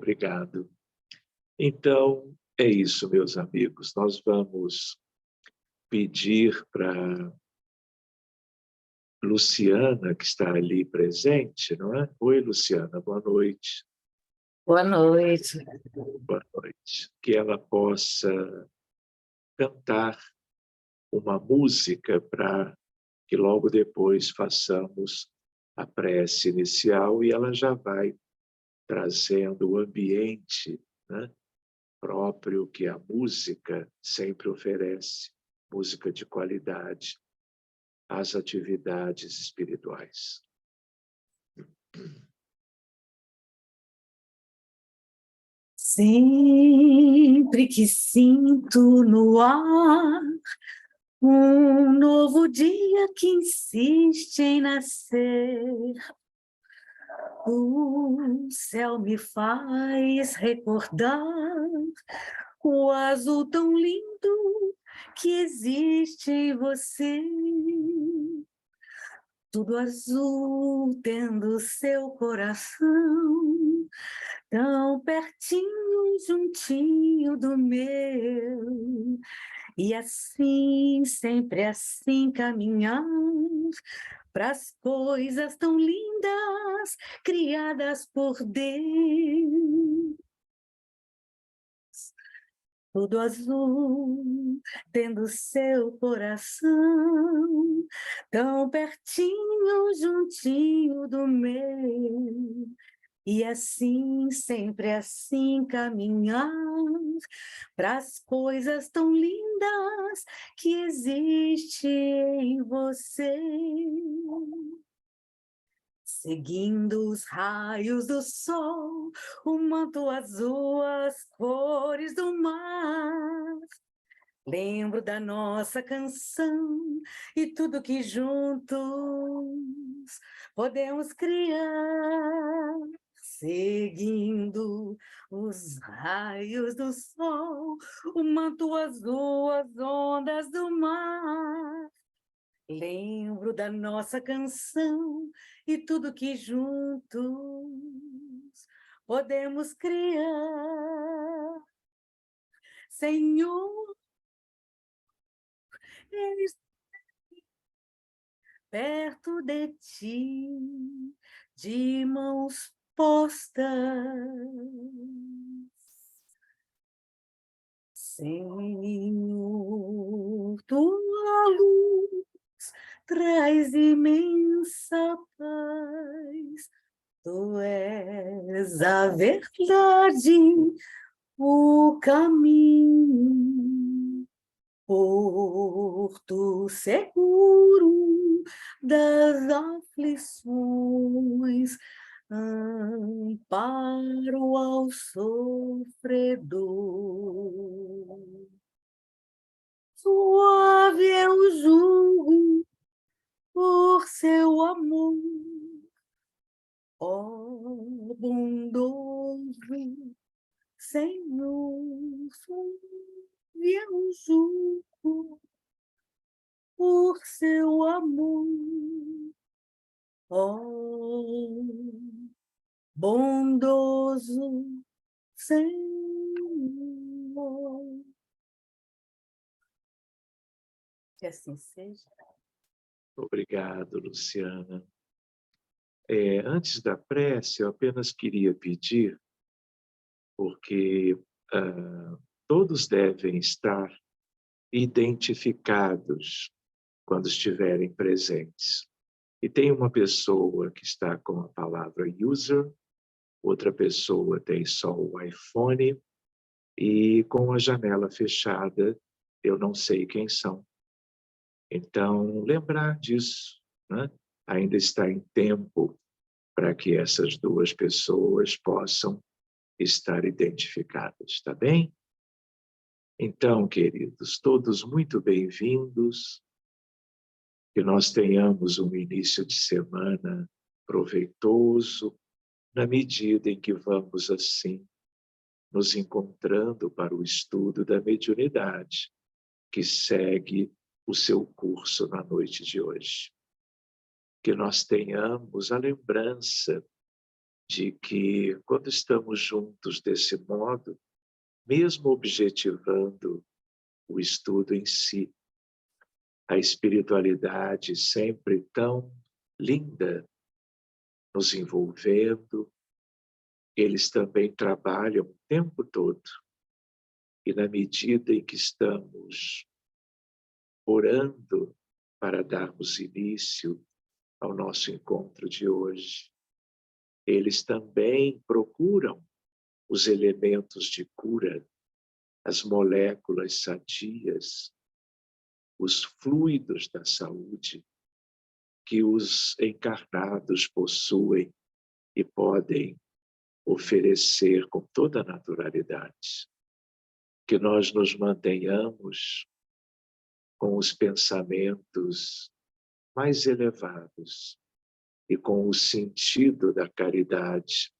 Obrigado. Então, é isso, meus amigos. Nós vamos pedir para Luciana, que está ali presente, não é? Oi, Luciana, boa noite. Boa noite. Boa noite. Que ela possa cantar uma música para que logo depois façamos a prece inicial e ela já vai trazendo o ambiente, né, próprio que a música sempre oferece, música de qualidade, às atividades espirituais. Sempre que sinto no ar um novo dia que insiste em nascer, o céu me faz recordar o azul tão lindo que existe em você. Tudo azul tendo seu coração tão pertinho, juntinho do meu. E assim, sempre assim caminhar para as coisas tão lindas criadas por Deus. Tudo azul, tendo seu coração tão pertinho, juntinho do meu. E assim, sempre assim caminhar para as coisas tão lindas que existem em você. Seguindo os raios do sol, o manto azul, as cores do mar. Lembro da nossa canção e tudo que juntos podemos criar. Seguindo os raios do sol, o manto azul, as ondas do mar. Lembro da nossa canção e tudo que juntos podemos criar. Senhor, eles perto de ti, de mãos postas. Senhor, tua luz traz imensa paz. Tu és a verdade, o caminho, porto seguro das aflições, amparo ao sofredor. Suave é o jugo por seu amor, ó bondoso Senhor, suave é o jugo por seu amor, ó bondoso Senhor. Que assim seja. Obrigado, Luciana. Antes da prece, eu apenas queria pedir, porque todos devem estar identificados quando estiverem presentes. E tem uma pessoa que está com a palavra user, outra pessoa tem só o iPhone, e com a janela fechada, eu não sei quem são. Então, lembrar disso, né? Ainda está em tempo para que essas duas pessoas possam estar identificadas, tá bem? Então, queridos, todos muito bem-vindos, que nós tenhamos um início de semana proveitoso, na medida em que vamos, assim, nos encontrando para o estudo da mediunidade, que segue o seu curso na noite de hoje. Que nós tenhamos a lembrança de que, quando estamos juntos desse modo, mesmo objetivando o estudo em si, a espiritualidade sempre tão linda, nos envolvendo, eles também trabalham o tempo todo. E na medida em que estamos orando para darmos início ao nosso encontro de hoje, eles também procuram os elementos de cura, as moléculas sadias, os fluidos da saúde que os encarnados possuem e podem oferecer com toda a naturalidade. Que nós nos mantenhamos com os pensamentos mais elevados e com o sentido da caridade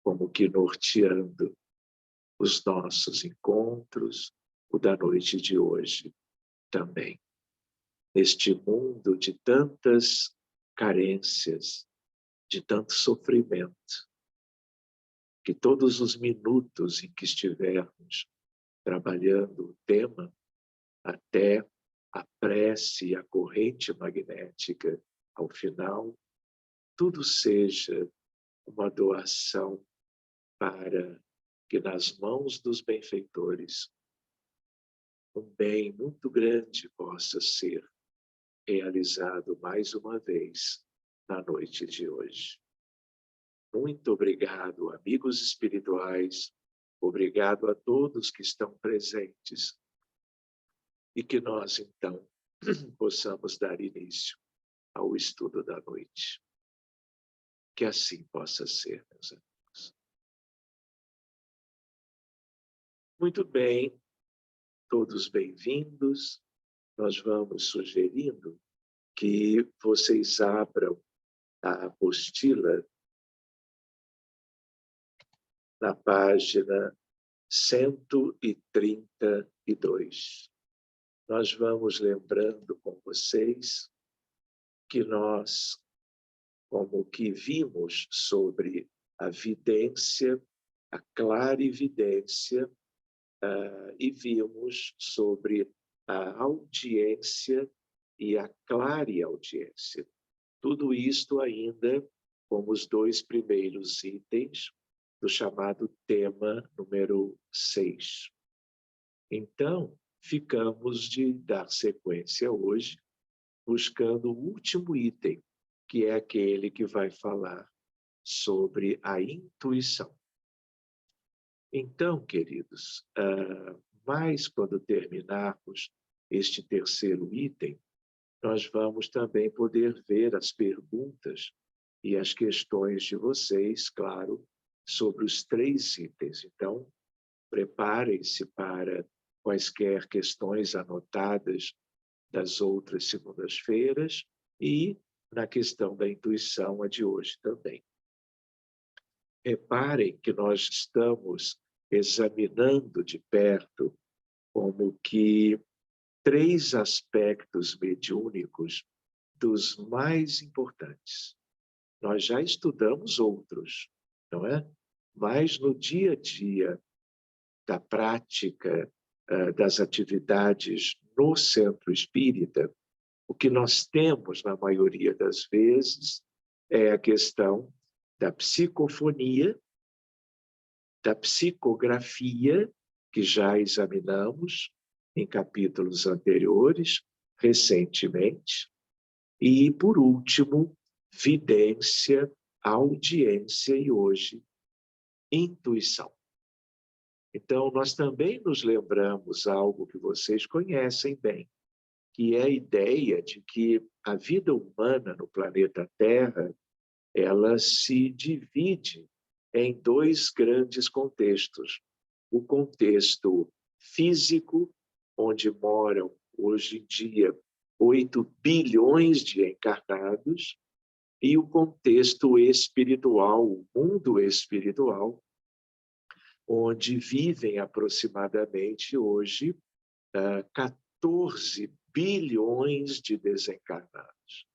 como que norteando os nossos encontros, o da noite de hoje também. Neste mundo de tantas carências, de tanto sofrimento, que todos os minutos em que estivermos trabalhando o tema, até a prece e a corrente magnética ao final, tudo seja uma doação para que nas mãos dos benfeitores um bem muito grande possa ser realizado mais uma vez na noite de hoje. Muito obrigado, amigos espirituais, obrigado a todos que estão presentes e que nós, então, possamos dar início ao estudo da noite. Que assim possa ser, meus amigos. Muito bem, todos bem-vindos. Nós vamos sugerindo que vocês abram a apostila na página 132. Nós vamos lembrando com vocês que nós, como que vimos sobre a vidência, a clarividência, e vimos sobre a audiência e a clareaudiência. Tudo isto ainda como os dois primeiros itens do chamado tema número 6. Então, ficamos de dar sequência hoje, buscando o último item, que é aquele que vai falar sobre a intuição. Então, queridos, mas quando terminarmos este terceiro item, nós vamos também poder ver as perguntas e as questões de vocês, claro, sobre os 3 itens. Então, preparem-se para quaisquer questões anotadas das outras segundas-feiras e na questão da intuição, a de hoje também. Reparem que nós estamos examinando de perto como que 3 aspectos mediúnicos dos mais importantes. Nós já estudamos outros, não é? Mas no dia a dia da prática das atividades no centro espírita, o que nós temos, na maioria das vezes, é a questão da psicofonia, da psicografia, que já examinamos em capítulos anteriores, recentemente, e, por último, vidência, audiência e, hoje, intuição. Então, nós também nos lembramos algo que vocês conhecem bem, que é a ideia de que a vida humana no planeta Terra, ela se divide em 2 grandes contextos. O contexto físico, onde moram, hoje em dia, 8 bilhões de encarnados, e o contexto espiritual, o mundo espiritual, onde vivem aproximadamente hoje 14 bilhões de desencarnados.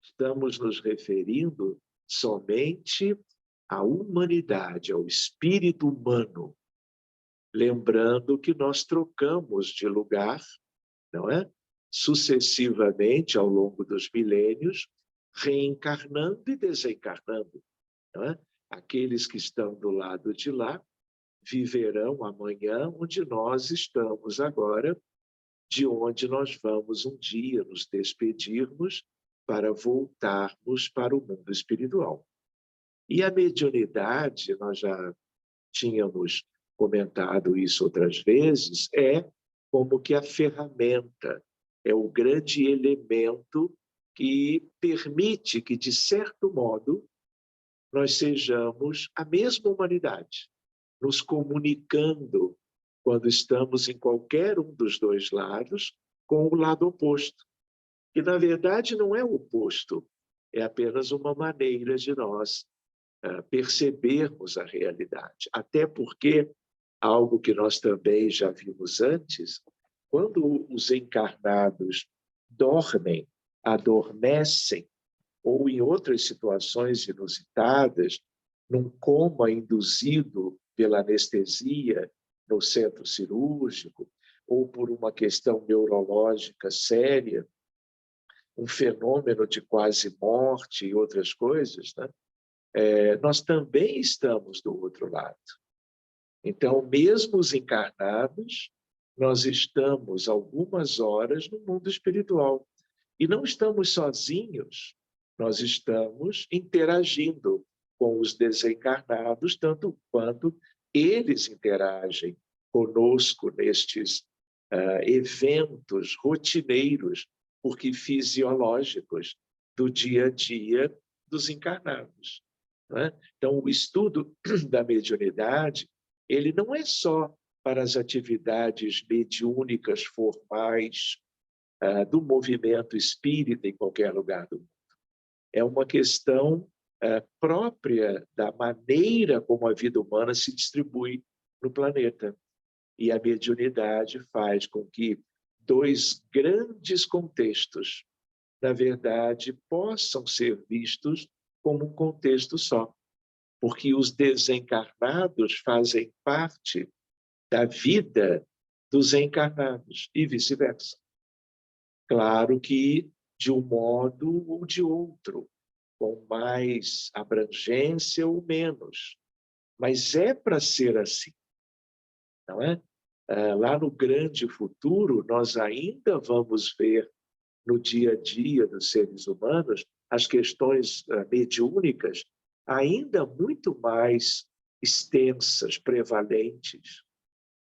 Estamos nos referindo somente à humanidade, ao espírito humano, lembrando que nós trocamos de lugar, não é? Sucessivamente, ao longo dos milênios, reencarnando e desencarnando, não é? Aqueles que estão do lado de lá viverão amanhã onde nós estamos agora, de onde nós vamos um dia nos despedirmos para voltarmos para o mundo espiritual. E a mediunidade, nós já tínhamos comentado isso outras vezes, é como que a ferramenta, é o grande elemento que permite que, de certo modo, nós sejamos a mesma humanidade, nos comunicando quando estamos em qualquer um dos dois lados, com o lado oposto. E, na verdade, não é o oposto, é apenas uma maneira de nós percebermos a realidade. Até porque, algo que nós também já vimos antes, quando os encarnados dormem, adormecem, ou em outras situações inusitadas, num coma induzido pela anestesia no centro cirúrgico, ou por uma questão neurológica séria, um fenômeno de quase morte e outras coisas, né? Nós também estamos do outro lado. Então, mesmo os encarnados, nós estamos algumas horas no mundo espiritual. E não estamos sozinhos, nós estamos interagindo com os desencarnados, tanto quanto eles interagem conosco nestes eventos rotineiros, porque fisiológicos, do dia a dia dos encarnados. Não é? Então, o estudo da mediunidade, ele não é só para as atividades mediúnicas formais do movimento espírita em qualquer lugar do mundo. É uma questão própria da maneira como a vida humana se distribui no planeta. E a mediunidade faz com que dois grandes contextos, na verdade, possam ser vistos como um contexto só, porque os desencarnados fazem parte da vida dos encarnados e vice-versa. Claro que de um modo ou de outro, com mais abrangência ou menos, mas é para ser assim, não é? Lá no grande futuro, nós ainda vamos ver no dia a dia dos seres humanos as questões mediúnicas ainda muito mais extensas, prevalentes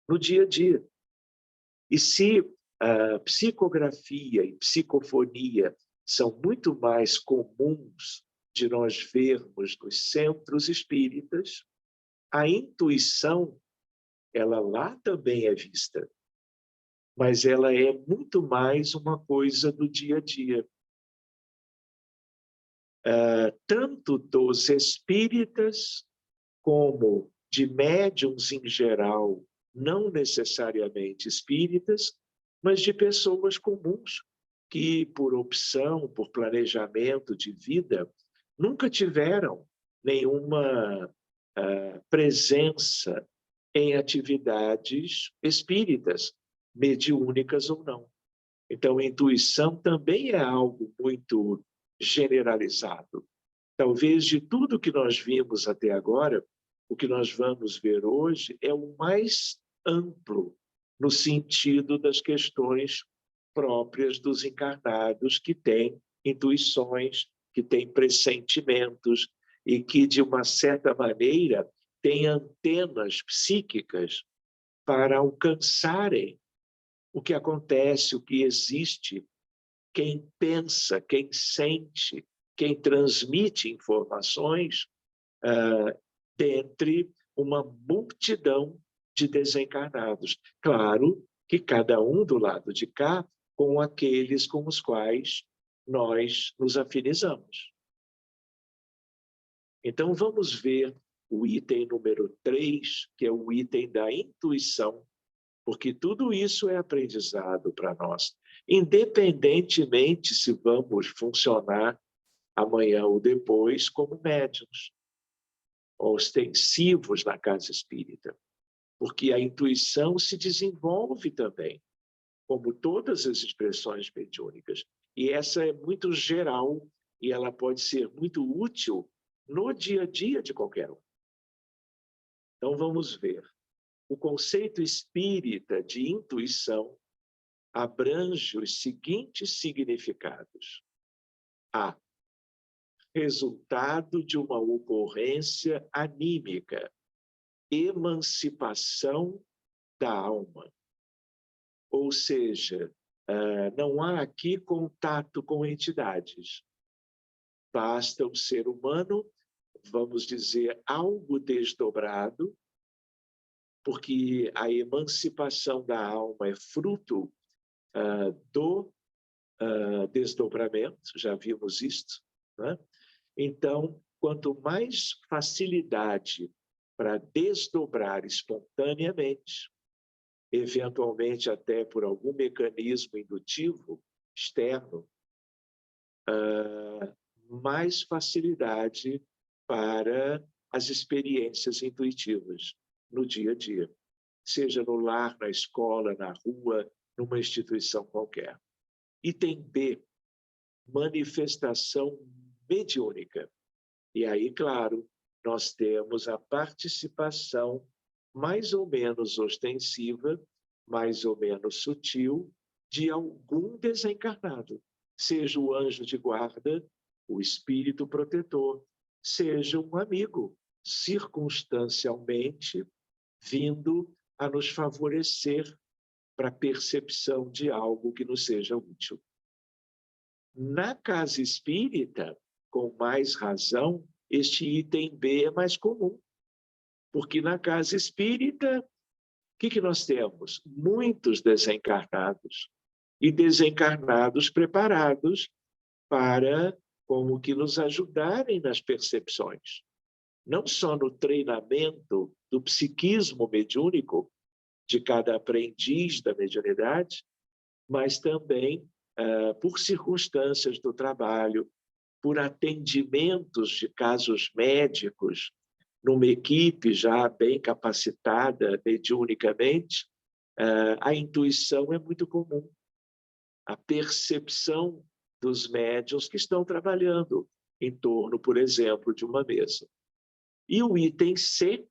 no dia a dia. E se a psicografia e psicofonia são muito mais comuns de nós vermos nos centros espíritas, a intuição, ela lá também é vista, mas ela é muito mais uma coisa do dia a dia. Tanto dos espíritas como de médiuns em geral, não necessariamente espíritas, mas de pessoas comuns que, por opção, por planejamento de vida, nunca tiveram nenhuma presença em atividades espíritas, mediúnicas ou não. Então, a intuição também é algo muito generalizado. Talvez de tudo que nós vimos até agora, o que nós vamos ver hoje é o mais amplo, no sentido das questões próprias dos encarnados, que têm intuições, que têm pressentimentos e que, de uma certa maneira, têm antenas psíquicas para alcançarem o que acontece, o que existe, quem pensa, quem sente, quem transmite informações dentre uma multidão de desencarnados. Claro que cada um do lado de cá com aqueles com os quais nós nos afinizamos. Então, vamos ver o item número 3, que é o item da intuição, porque tudo isso é aprendizado para nós, independentemente se vamos funcionar amanhã ou depois como médiuns. ostensivos na casa espírita, porque a intuição se desenvolve também, como todas as expressões mediúnicas. E essa é muito geral e ela pode ser muito útil no dia a dia de qualquer um. Então, vamos ver. O conceito espírita de intuição abrange os seguintes significados. A. Resultado de uma ocorrência anímica, emancipação da alma. Ou seja, não há aqui contato com entidades. Basta o ser humano, vamos dizer, algo desdobrado, porque a emancipação da alma é fruto do desdobramento, já vimos isto, né? Então, quanto mais facilidade para desdobrar espontaneamente, eventualmente até por algum mecanismo indutivo externo, mais facilidade para as experiências intuitivas no dia a dia, seja no lar, na escola, na rua, numa instituição qualquer. Item B, manifestação mediúnica. E aí, claro, nós temos a participação mais ou menos ostensiva, mais ou menos sutil, de algum desencarnado, seja o anjo de guarda, o espírito protetor, seja um amigo, circunstancialmente vindo a nos favorecer para a percepção de algo que nos seja útil. Na casa espírita, com mais razão, este item B é mais comum, porque na casa espírita, o que nós temos? Muitos desencarnados, e desencarnados preparados para como que nos ajudarem nas percepções. Não só no treinamento do psiquismo mediúnico de cada aprendiz da mediunidade, mas também por circunstâncias do trabalho, por atendimentos de casos médicos, numa equipe já bem capacitada mediunicamente, a intuição é muito comum. A percepção dos médiuns que estão trabalhando em torno, por exemplo, de uma mesa. E o item C,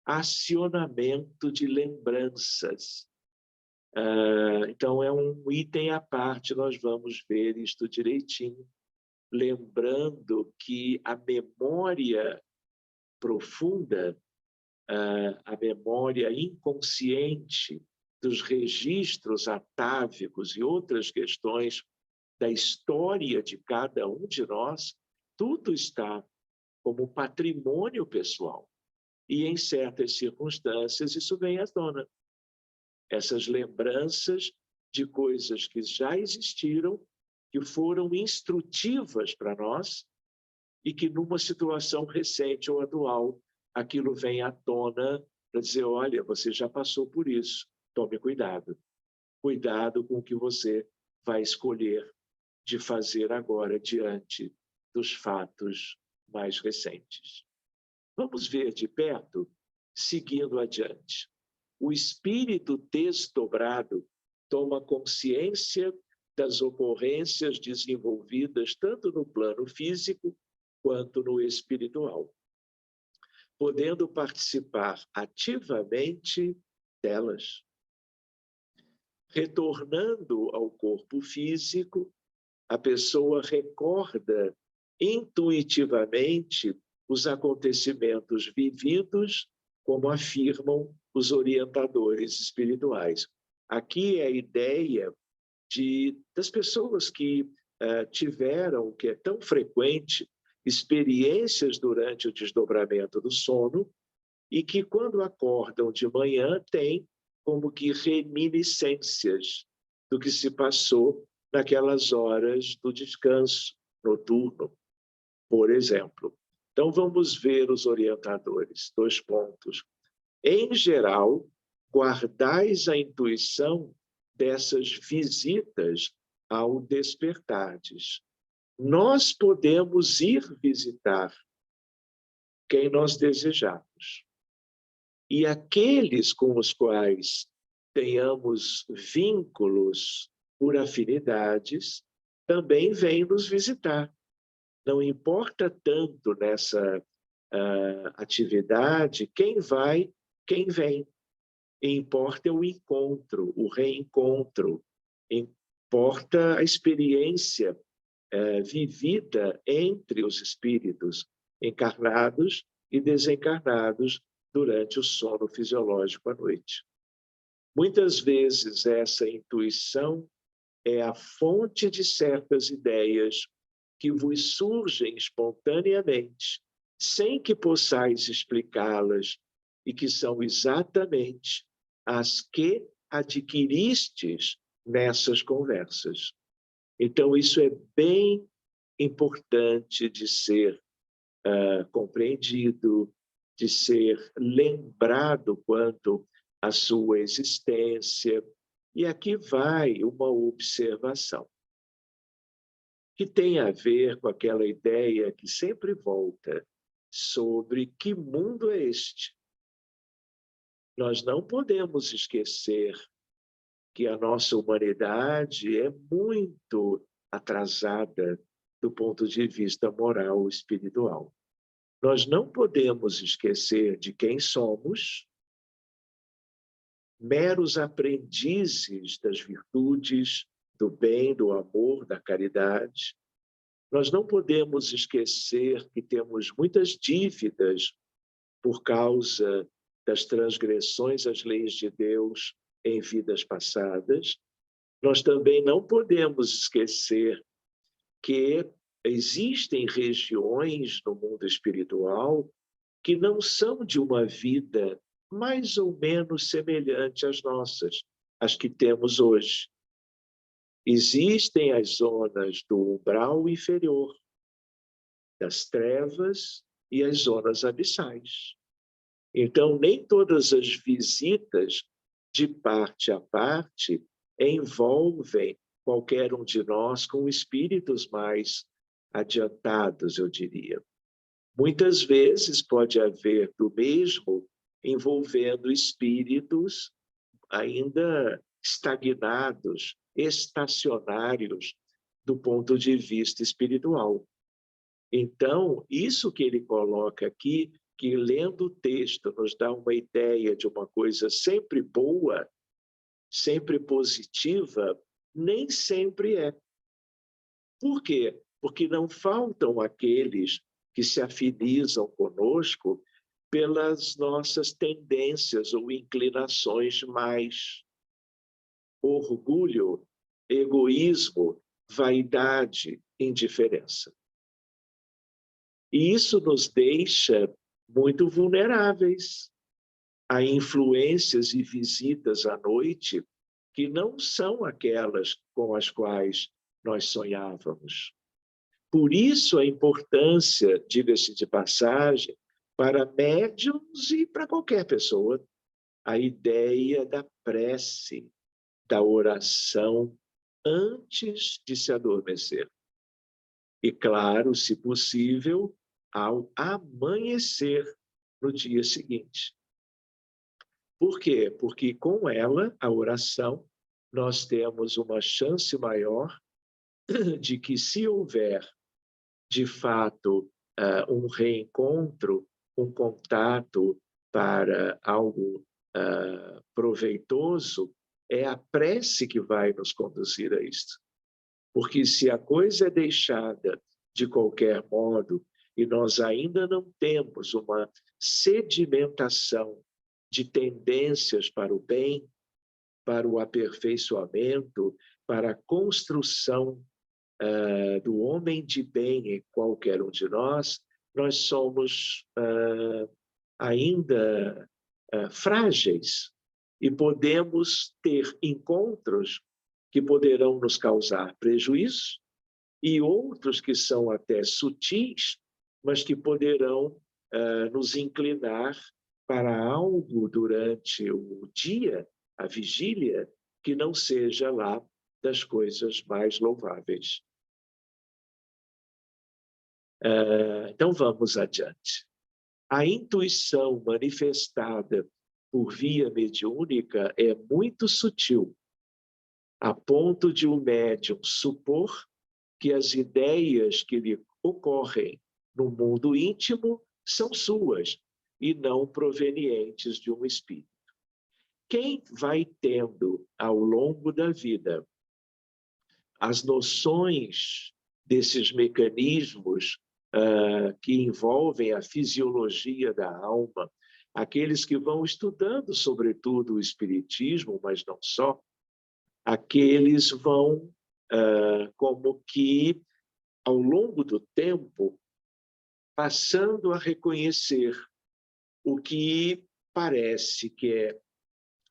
acionamento de lembranças. Então, é um item à parte, nós vamos ver isto direitinho, lembrando que a memória profunda, a memória inconsciente dos registros atávicos e outras questões da história de cada um de nós, tudo está como patrimônio pessoal. E, em certas circunstâncias, isso vem à tona. Essas lembranças de coisas que já existiram, que foram instrutivas para nós, e que, numa situação recente ou atual, aquilo vem à tona para dizer, olha, você já passou por isso, tome cuidado. Cuidado com o que você vai escolher de fazer agora diante dos fatos mais recentes. Vamos ver de perto, seguindo adiante. O espírito desdobrado toma consciência das ocorrências desenvolvidas tanto no plano físico quanto no espiritual, podendo participar ativamente delas. Retornando ao corpo físico, a pessoa recorda intuitivamente os acontecimentos vividos, como afirmam os orientadores espirituais. Aqui é a ideia das pessoas que tiveram, que é tão frequente, experiências durante o desdobramento do sono e que, quando acordam de manhã, têm como que reminiscências do que se passou naquelas horas do descanso noturno, por exemplo. Então, vamos ver os orientadores. 2 pontos. Em geral, guardais a intuição dessas visitas ao despertardes. Nós podemos ir visitar. quem nós desejamos. E aqueles com os quais tenhamos vínculos por afinidades, também vêm nos visitar. Não importa tanto nessa atividade quem vai, quem vem. Importa o encontro, o reencontro. Importa a experiência vivida entre os espíritos encarnados e desencarnados durante o sono fisiológico à noite. Muitas vezes essa intuição é a fonte de certas ideias que vos surgem espontaneamente, sem que possais explicá-las, e que são exatamente as que adquiristes nessas conversas. Então, isso é bem importante de ser compreendido, de ser lembrado quanto à sua existência. E aqui vai uma observação, que tem a ver com aquela ideia que sempre volta sobre que mundo é este. Nós não podemos esquecer que a nossa humanidade é muito atrasada do ponto de vista moral e espiritual. Nós não podemos esquecer de quem somos, meros aprendizes das virtudes, do bem, do amor, da caridade. Nós não podemos esquecer que temos muitas dívidas por causa das transgressões às leis de Deus em vidas passadas. Nós também não podemos esquecer que existem regiões no mundo espiritual que não são de uma vida mais ou menos semelhante às nossas, as que temos hoje. Existem as zonas do umbral inferior, das trevas e as zonas abissais. Então, nem todas as visitas de parte a parte envolvem qualquer um de nós com espíritos mais adiantados, eu diria. Muitas vezes pode haver do mesmo envolvendo espíritos ainda estagnados, estacionários do ponto de vista espiritual. Então, isso que ele coloca aqui, que lendo o texto nos dá uma ideia de uma coisa sempre boa, sempre positiva, nem sempre é. Por quê? Porque não faltam aqueles que se afinizam conosco pelas nossas tendências ou inclinações mais. Orgulho, egoísmo, vaidade, indiferença. E isso nos deixa muito vulneráveis a influências e visitas à noite que não são aquelas com as quais nós sonhávamos. Por isso a importância, diga-se de passagem, para médiuns e para qualquer pessoa, a ideia da prece, da oração antes de se adormecer. E, claro, se possível, ao amanhecer no dia seguinte. Por quê? Porque com ela, a oração, nós temos uma chance maior de que, se houver, de fato, um reencontro, um contato para algo proveitoso, é a prece que vai nos conduzir a isto. Porque se a coisa é deixada de qualquer modo e nós ainda não temos uma sedimentação de tendências para o bem, para o aperfeiçoamento, para a construção do homem de bem em qualquer um de nós, nós somos ainda frágeis e podemos ter encontros que poderão nos causar prejuízo e outros que são até sutis, mas que poderão nos inclinar para algo durante o dia, a vigília, que não seja lá das coisas mais louváveis. Então, vamos adiante. A intuição manifestada por via mediúnica é muito sutil, a ponto de o médium supor que as ideias que lhe ocorrem no mundo íntimo são suas e não provenientes de um espírito. Quem vai tendo, ao longo da vida, as noções desses mecanismos que envolvem a fisiologia da alma, aqueles que vão estudando, sobretudo, o espiritismo, mas não só, aqueles vão, como que, ao longo do tempo, passando a reconhecer o que parece que é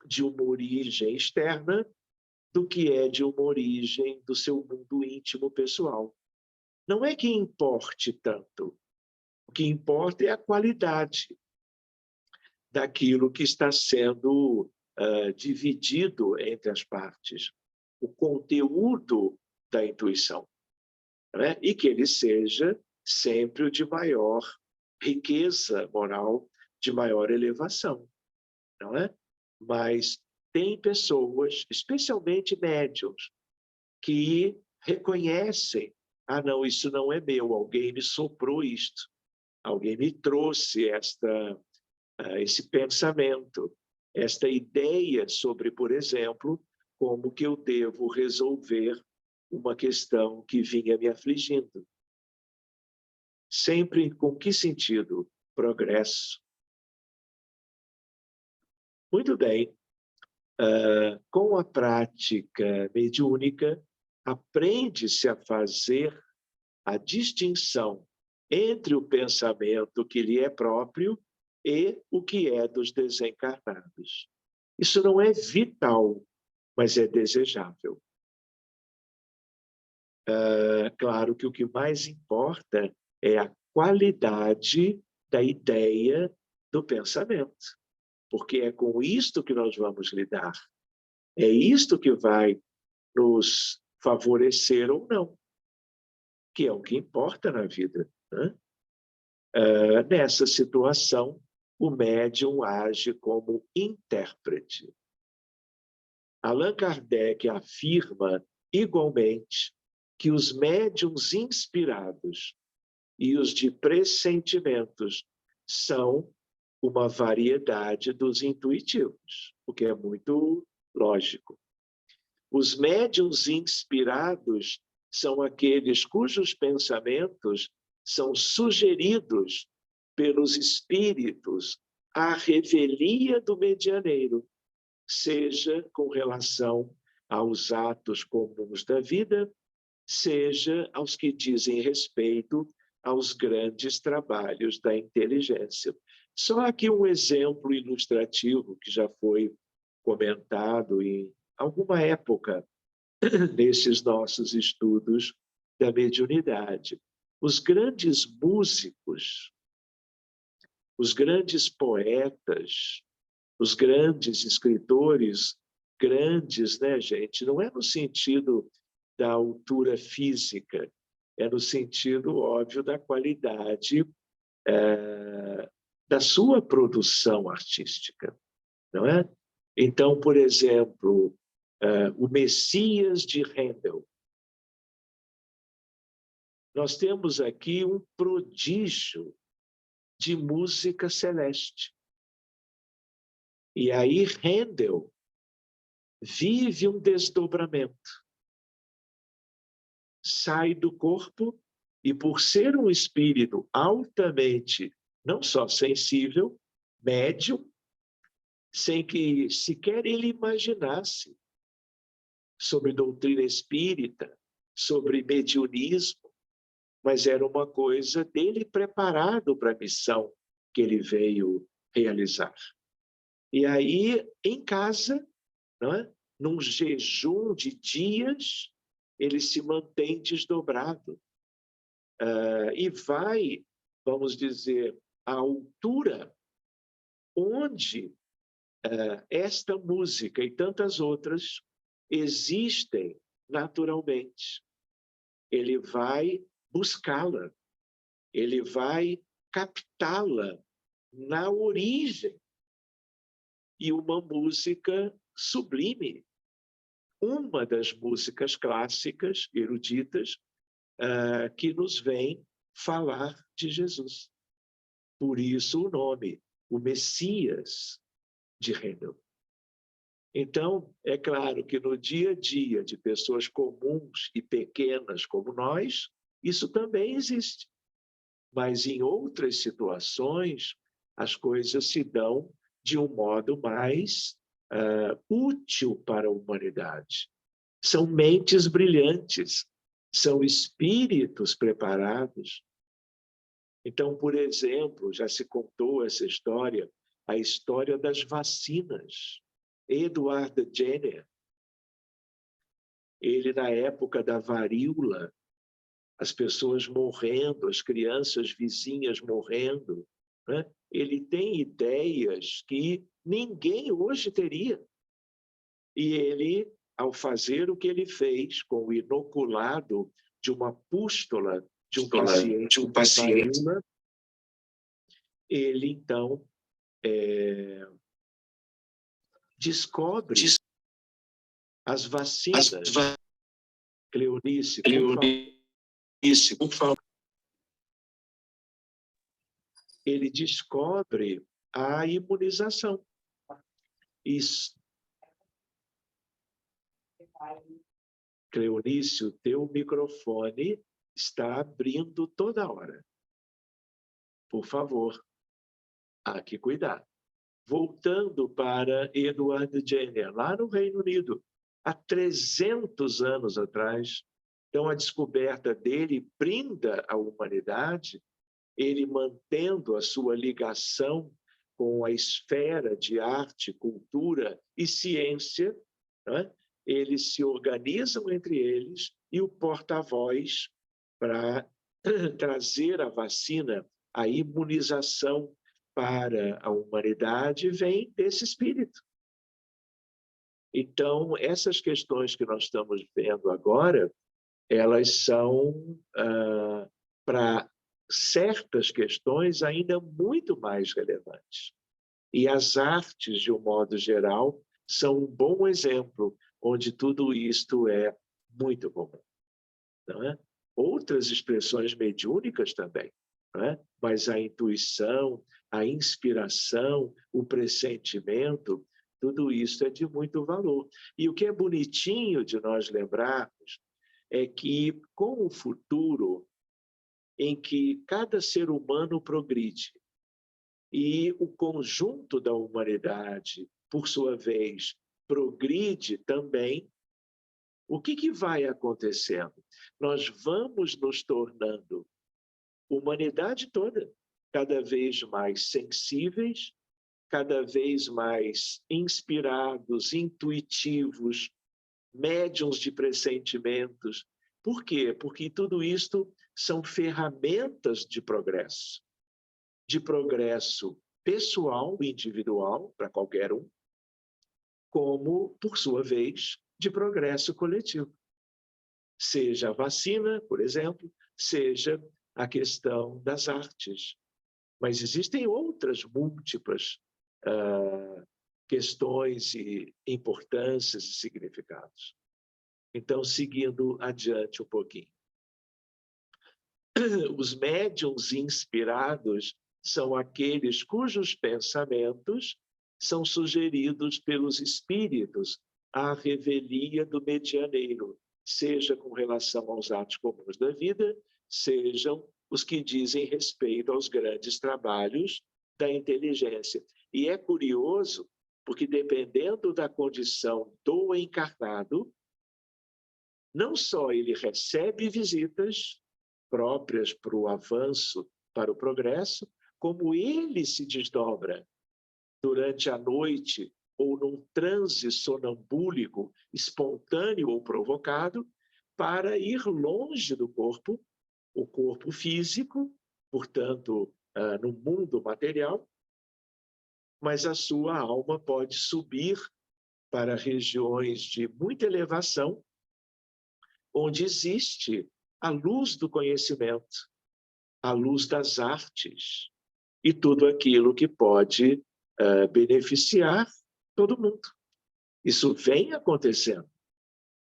de uma origem externa do que é de uma origem do seu mundo íntimo pessoal. Não é que importe tanto. O que importa é a qualidade daquilo que está sendo dividido entre as partes, o conteúdo da intuição, né? E que ele seja sempre o de maior riqueza moral, de maior elevação, não é? Mas tem pessoas, especialmente médiuns, que reconhecem: ah, não, isso não é meu, alguém me soprou isto, alguém me trouxe esse pensamento, esta ideia sobre, por exemplo, como que eu devo resolver uma questão que vinha me afligindo. Sempre com que sentido? Progresso. Muito bem. Com a prática mediúnica, aprende-se a fazer a distinção entre o pensamento que lhe é próprio e o que é dos desencarnados. Isso não é vital, mas é desejável. Claro que o que mais importa é a qualidade da ideia do pensamento, porque é com isto que nós vamos lidar. É isto que vai nos favorecer ou não, que é o que importa na vida, né? Nessa situação, o médium age como intérprete. Allan Kardec afirma, igualmente, que os médiuns inspirados e os de pressentimentos são uma variedade dos intuitivos, o que é muito lógico. Os médiuns inspirados são aqueles cujos pensamentos são sugeridos pelos espíritos à revelia do medianeiro, seja com relação aos atos comuns da vida, seja aos que dizem respeito aos grandes trabalhos da inteligência. Só aqui um exemplo ilustrativo que já foi comentado em alguma época nesses nossos estudos da mediunidade. Os grandes músicos, os grandes poetas, os grandes escritores, grandes, né, gente? Não é no sentido da altura física, é no sentido, óbvio, da qualidade da sua produção artística, não é? Então, por exemplo, o Messias de Handel. Nós temos aqui um prodígio de música celeste. E aí Handel vive um desdobramento. Sai do corpo e, por ser um espírito altamente, não só sensível, médium, sem que sequer ele imaginasse sobre doutrina espírita, sobre mediunismo, mas era uma coisa dele preparado para a missão que ele veio realizar. E aí, em casa, não é? Num jejum de dias, ele se mantém desdobrado. E vai, vamos dizer, à altura onde esta música e tantas outras existem naturalmente. Ele vai buscá-la, ele vai captá-la na origem, e uma música sublime. Uma das músicas clássicas, eruditas, que nos vem falar de Jesus. Por isso o nome, o Messias de Handel. Então, é claro que no dia a dia de pessoas comuns e pequenas como nós, isso também existe. Mas em outras situações, as coisas se dão de um modo mais útil para a humanidade. São mentes brilhantes, são espíritos preparados. Então, por exemplo, já se contou essa história, a história das vacinas. Edward Jenner, ele na época da varíola, as pessoas morrendo, as crianças vizinhas morrendo, né? Ele tem ideias que ninguém hoje teria. E ele, ao fazer o que ele fez com o inoculado de uma pústula de um paciente, varíola, ele então descobre as vacinas. Cleonice, por favor. Ele descobre a imunização. Isso. Cleonice, o teu microfone está abrindo toda hora. Por favor, há que cuidar. Voltando para Edward Jenner, lá no Reino Unido, há 300 anos atrás. Então, a descoberta dele brinda à humanidade, ele mantendo a sua ligação com a esfera de arte, cultura e ciência, né? Eles se organizam entre eles e o porta-voz para trazer a vacina, a imunização para a humanidade vem desse espírito. Então, essas questões que nós estamos vendo agora, elas são, para certas questões, ainda muito mais relevantes. E as artes, de um modo geral, são um bom exemplo, onde tudo isto é muito comum. Não é? Outras expressões mediúnicas também, não é? Mas a intuição, a inspiração, o pressentimento, tudo isso é de muito valor. E o que é bonitinho de nós lembrarmos é que, com o futuro em que cada ser humano progride e o conjunto da humanidade, por sua vez, progride também, o que vai acontecendo? Nós vamos nos tornando, humanidade toda, cada vez mais sensíveis, cada vez mais inspirados, intuitivos, médiuns de pressentimentos. Por quê? Porque tudo isto são ferramentas de progresso pessoal, individual, para qualquer um, como, por sua vez, de progresso coletivo. Seja a vacina, por exemplo, seja a questão das artes. Mas existem outras múltiplas questões e importâncias e significados. Então, seguindo adiante um pouquinho. Os médiuns inspirados são aqueles cujos pensamentos são sugeridos pelos espíritos à revelia do medianeiro, seja com relação aos atos comuns da vida, sejam os que dizem respeito aos grandes trabalhos da inteligência. E é curioso, porque dependendo da condição do encarnado, não só ele recebe visitas próprias para o avanço, para o progresso, como ele se desdobra durante a noite ou num transe sonambúlico, espontâneo ou provocado, para ir longe do corpo, o corpo físico, portanto, no mundo material, mas a sua alma pode subir para regiões de muita elevação, onde existe a luz do conhecimento, a luz das artes, e tudo aquilo que pode beneficiar todo mundo. Isso vem acontecendo,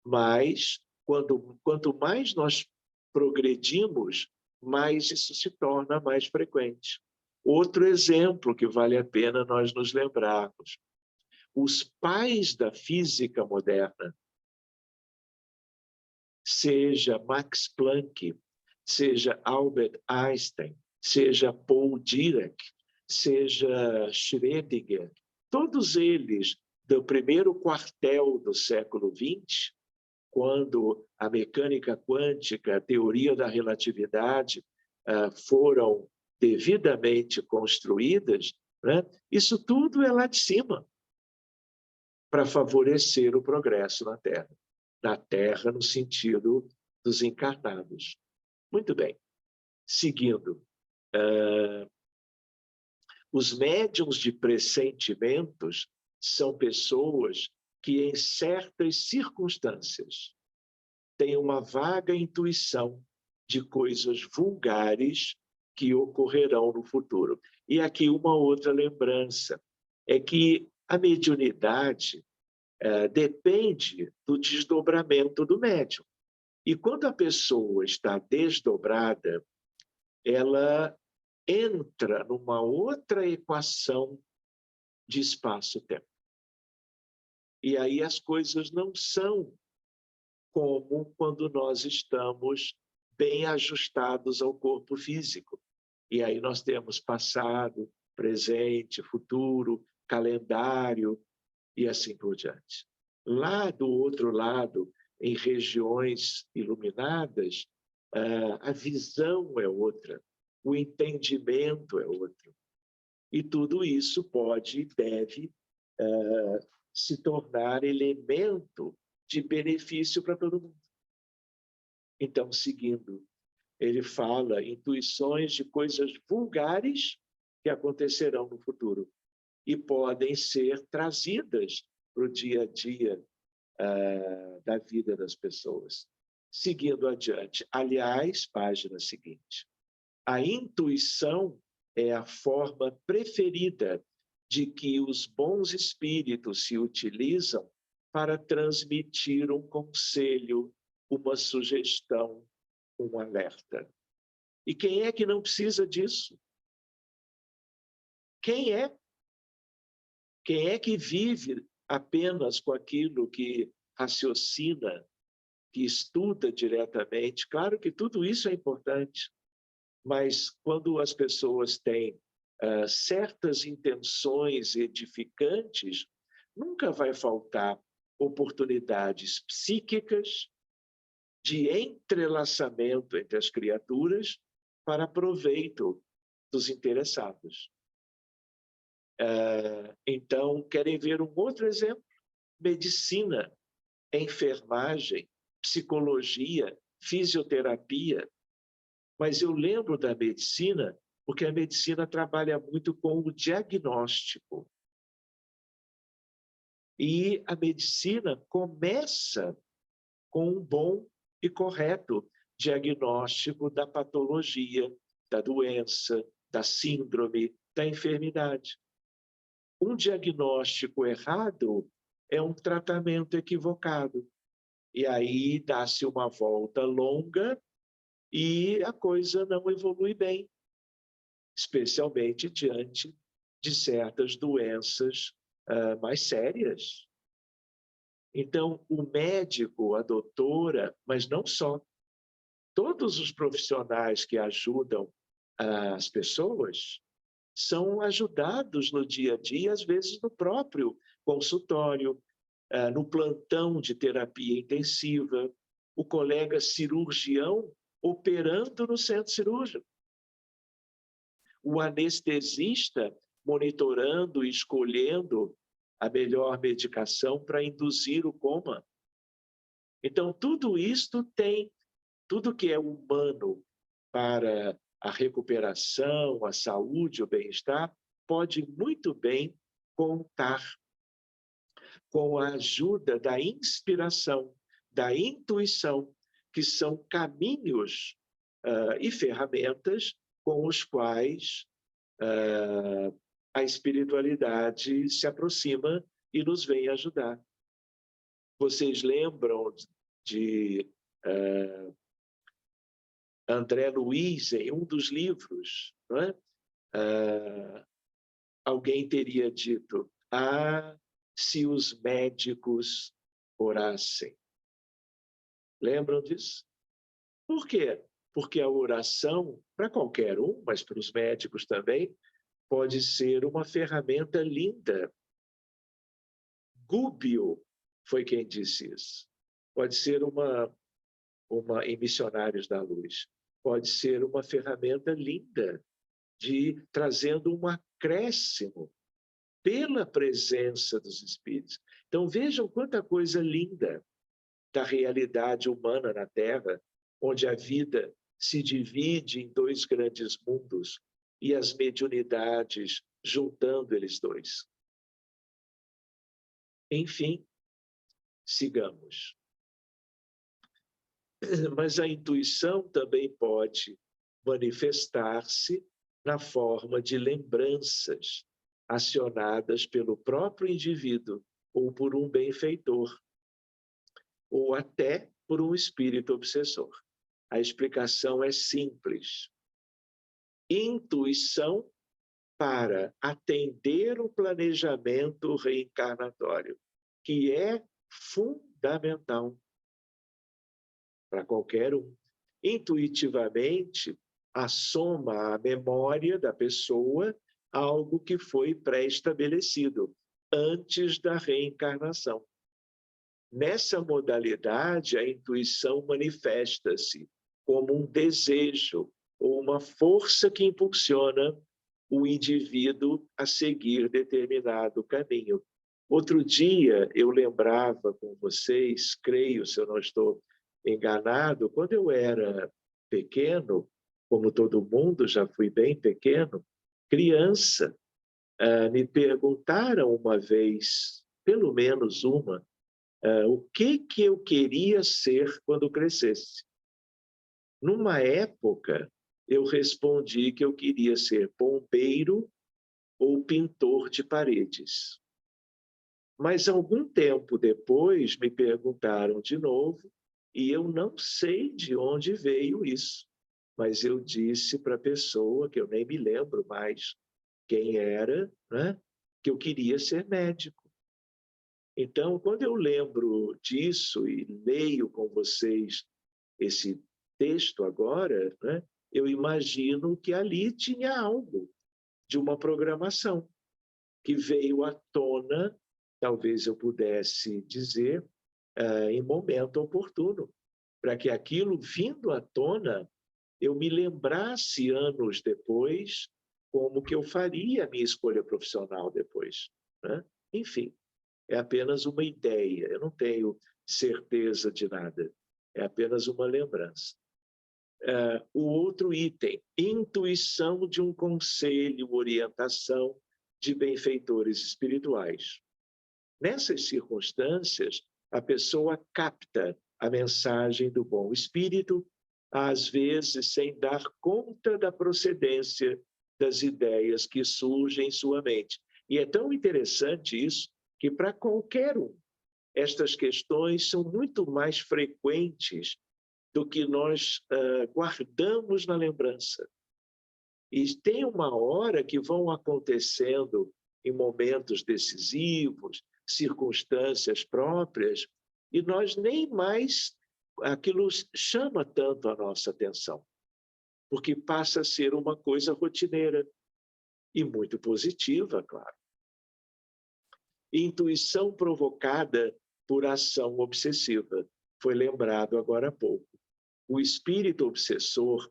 mas quanto mais nós progredimos, mais isso se torna mais frequente. Outro exemplo que vale a pena nós nos lembrarmos: os pais da física moderna, seja Max Planck, seja Albert Einstein, seja Paul Dirac, seja Schrödinger, todos eles, do primeiro quartel do século XX, quando a mecânica quântica, a teoria da relatividade foram devidamente construídas, né? Isso tudo é lá de cima, para favorecer o progresso na Terra. Na Terra, no sentido dos encarnados. Muito bem. Seguindo. Os médiuns de pressentimentos são pessoas que, em certas circunstâncias, têm uma vaga intuição de coisas vulgares que ocorrerão no futuro. E aqui uma outra lembrança, é que a mediunidade depende do desdobramento do médium. E quando a pessoa está desdobrada, ela entra numa outra equação de espaço-tempo. E aí as coisas não são como quando nós estamos bem ajustados ao corpo físico. E aí nós temos passado, presente, futuro, calendário e assim por diante. Lá do outro lado, em regiões iluminadas, a visão é outra, o entendimento é outro. E tudo isso pode e deve se tornar elemento de benefício para todo mundo. Então, seguindo, ele fala intuições de coisas vulgares que acontecerão no futuro e podem ser trazidas para o dia a dia da vida das pessoas. Seguindo adiante, aliás, página seguinte, a intuição é a forma preferida de que os bons espíritos se utilizam para transmitir um conselho, uma sugestão, um alerta. E quem é que não precisa disso? Quem é? Quem é que vive apenas com aquilo que raciocina, que estuda diretamente? Claro que tudo isso é importante, mas quando as pessoas têm certas intenções edificantes, nunca vai faltar oportunidades psíquicas de entrelaçamento entre as criaturas para proveito dos interessados. Então, querem ver um outro exemplo? Medicina, enfermagem, psicologia, fisioterapia. Mas eu lembro da medicina porque a medicina trabalha muito com o diagnóstico. E a medicina começa com um bom e correto diagnóstico da patologia, da doença, da síndrome, da enfermidade. Um diagnóstico errado é um tratamento equivocado. E aí dá-se uma volta longa e a coisa não evolui bem, especialmente diante de certas doenças mais sérias. Então, o médico, a doutora, mas não só, todos os profissionais que ajudam as pessoas são ajudados no dia a dia, às vezes no próprio consultório, no plantão de terapia intensiva, o colega cirurgião operando no centro cirúrgico, o anestesista monitorando e escolhendo a melhor medicação para induzir o coma. Então, tudo isto tem, tudo que é humano para a recuperação, a saúde, o bem-estar, pode muito bem contar com a ajuda da inspiração, da intuição, que são caminhos e ferramentas com os quais a espiritualidade se aproxima e nos vem ajudar. Vocês lembram de André Luiz, em um dos livros, não é? Alguém teria dito: se os médicos orassem. Lembram disso? Por quê? Porque a oração, para qualquer um, mas para os médicos também, pode ser uma ferramenta linda. Gubbio foi quem disse isso. Pode ser em Missionários da Luz, pode ser uma ferramenta linda, trazendo um acréscimo pela presença dos espíritos. Então, vejam quanta coisa linda da realidade humana na Terra, onde a vida se divide em dois grandes mundos e as mediunidades juntando eles dois. Enfim, sigamos. Mas a intuição também pode manifestar-se na forma de lembranças acionadas pelo próprio indivíduo ou por um benfeitor, ou até por um espírito obsessor. A explicação é simples. Intuição para atender o planejamento reencarnatório, que é fundamental para qualquer um. Intuitivamente, assoma à memória da pessoa algo que foi pré-estabelecido antes da reencarnação. Nessa modalidade, a intuição manifesta-se como um desejo ou uma força que impulsiona o indivíduo a seguir determinado caminho. Outro dia, eu lembrava com vocês, creio, se eu não estou enganado, quando eu era pequeno, como todo mundo, já fui bem pequeno, criança, me perguntaram uma vez, pelo menos uma, o que eu queria ser quando crescesse. Numa época, eu respondi que eu queria ser bombeiro ou pintor de paredes. Mas algum tempo depois me perguntaram de novo e eu não sei de onde veio isso. Mas eu disse para a pessoa, que eu nem me lembro mais quem era, né, que eu queria ser médico. Então, quando eu lembro disso e leio com vocês esse texto agora, né, eu imagino que ali tinha algo de uma programação que veio à tona, talvez eu pudesse dizer, em momento oportuno, para que aquilo vindo à tona, eu me lembrasse anos depois como que eu faria a minha escolha profissional depois, né? Enfim, é apenas uma ideia, eu não tenho certeza de nada, é apenas uma lembrança. O outro item, intuição de um conselho, orientação de benfeitores espirituais. Nessas circunstâncias, a pessoa capta a mensagem do bom espírito, às vezes sem dar conta da procedência das ideias que surgem em sua mente. E é tão interessante isso, que para qualquer um, estas questões são muito mais frequentes do que nós guardamos na lembrança. E tem uma hora que vão acontecendo em momentos decisivos, circunstâncias próprias, e nós nem mais, aquilo chama tanto a nossa atenção, porque passa a ser uma coisa rotineira e muito positiva, claro. Intuição provocada por ação obsessiva, foi lembrado agora há pouco. O espírito obsessor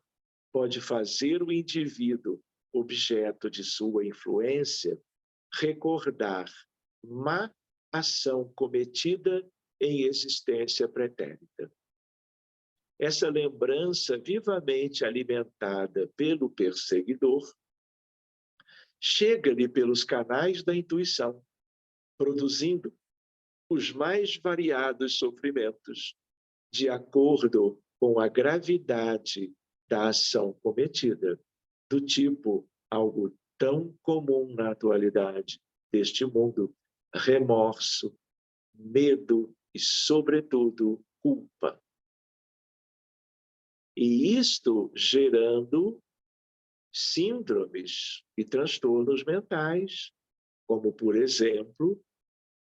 pode fazer o indivíduo, objeto de sua influência, recordar má ação cometida em existência pretérita. Essa lembrança vivamente alimentada pelo perseguidor chega-lhe pelos canais da intuição, produzindo os mais variados sofrimentos, de acordo com a gravidade da ação cometida, do tipo algo tão comum na atualidade deste mundo: remorso, medo e, sobretudo, culpa. E isto gerando síndromes e transtornos mentais, como, por exemplo,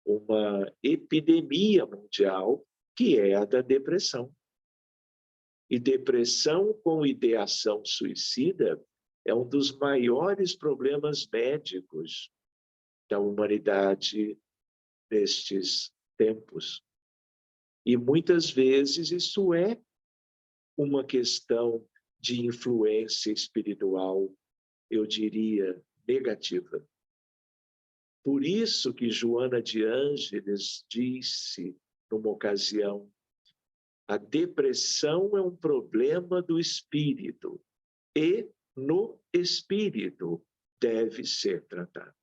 uma epidemia mundial, que é a da depressão. E depressão com ideação suicida é um dos maiores problemas médicos da humanidade nestes tempos. E muitas vezes isso é uma questão de influência espiritual, eu diria, negativa. Por isso que Joana de Ângeles disse, numa ocasião, a depressão é um problema do espírito e no espírito deve ser tratado.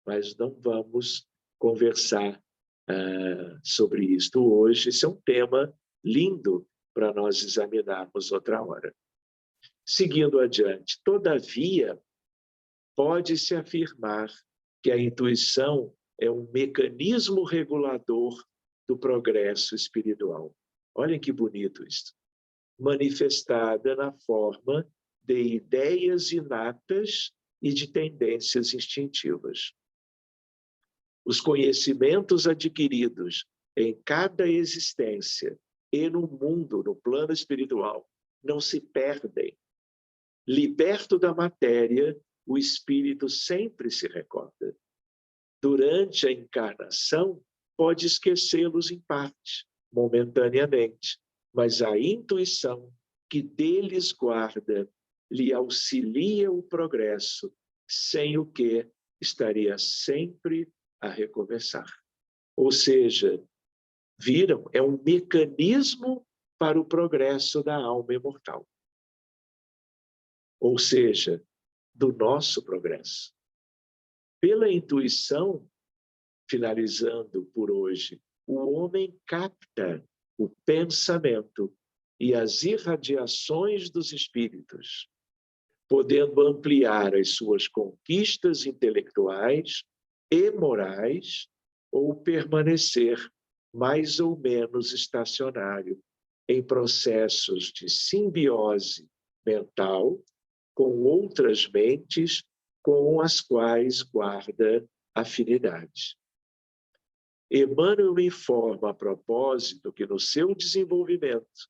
Mas não vamos conversar sobre isto hoje. Esse é um tema lindo para nós examinarmos outra hora. Seguindo adiante, todavia, pode-se afirmar que a intuição é um mecanismo regulador do progresso espiritual. Olhem que bonito isso. Manifestada na forma de ideias inatas e de tendências instintivas. Os conhecimentos adquiridos em cada existência e no mundo, no plano espiritual, não se perdem. Liberto da matéria, o espírito sempre se recorda. Durante a encarnação, pode esquecê-los em parte, momentaneamente, mas a intuição que deles guarda lhe auxilia o progresso, sem o que estaria sempre a recomeçar. Ou seja, viram? É um mecanismo para o progresso da alma imortal. Ou seja, do nosso progresso. Pela intuição, finalizando por hoje, o homem capta o pensamento e as irradiações dos espíritos, podendo ampliar as suas conquistas intelectuais e morais ou permanecer mais ou menos estacionário em processos de simbiose mental com outras mentes com as quais guarda afinidade. Emmanuel informa a propósito que no seu desenvolvimento,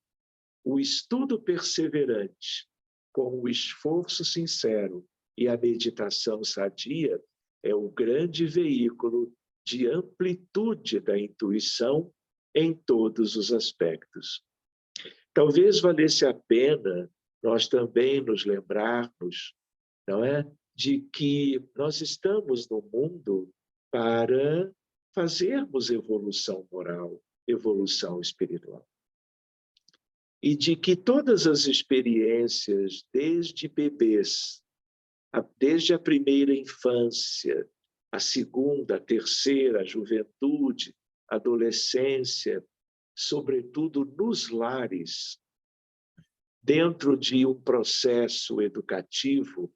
o estudo perseverante, com o esforço sincero e a meditação sadia, é o grande veículo de amplitude da intuição em todos os aspectos. Talvez valesse a pena nós também nos lembrarmos, não é, de que nós estamos no mundo para fazermos evolução moral, evolução espiritual. E de que todas as experiências, desde bebês, desde a primeira infância, a segunda, a terceira, a juventude, a adolescência, sobretudo nos lares, dentro de um processo educativo,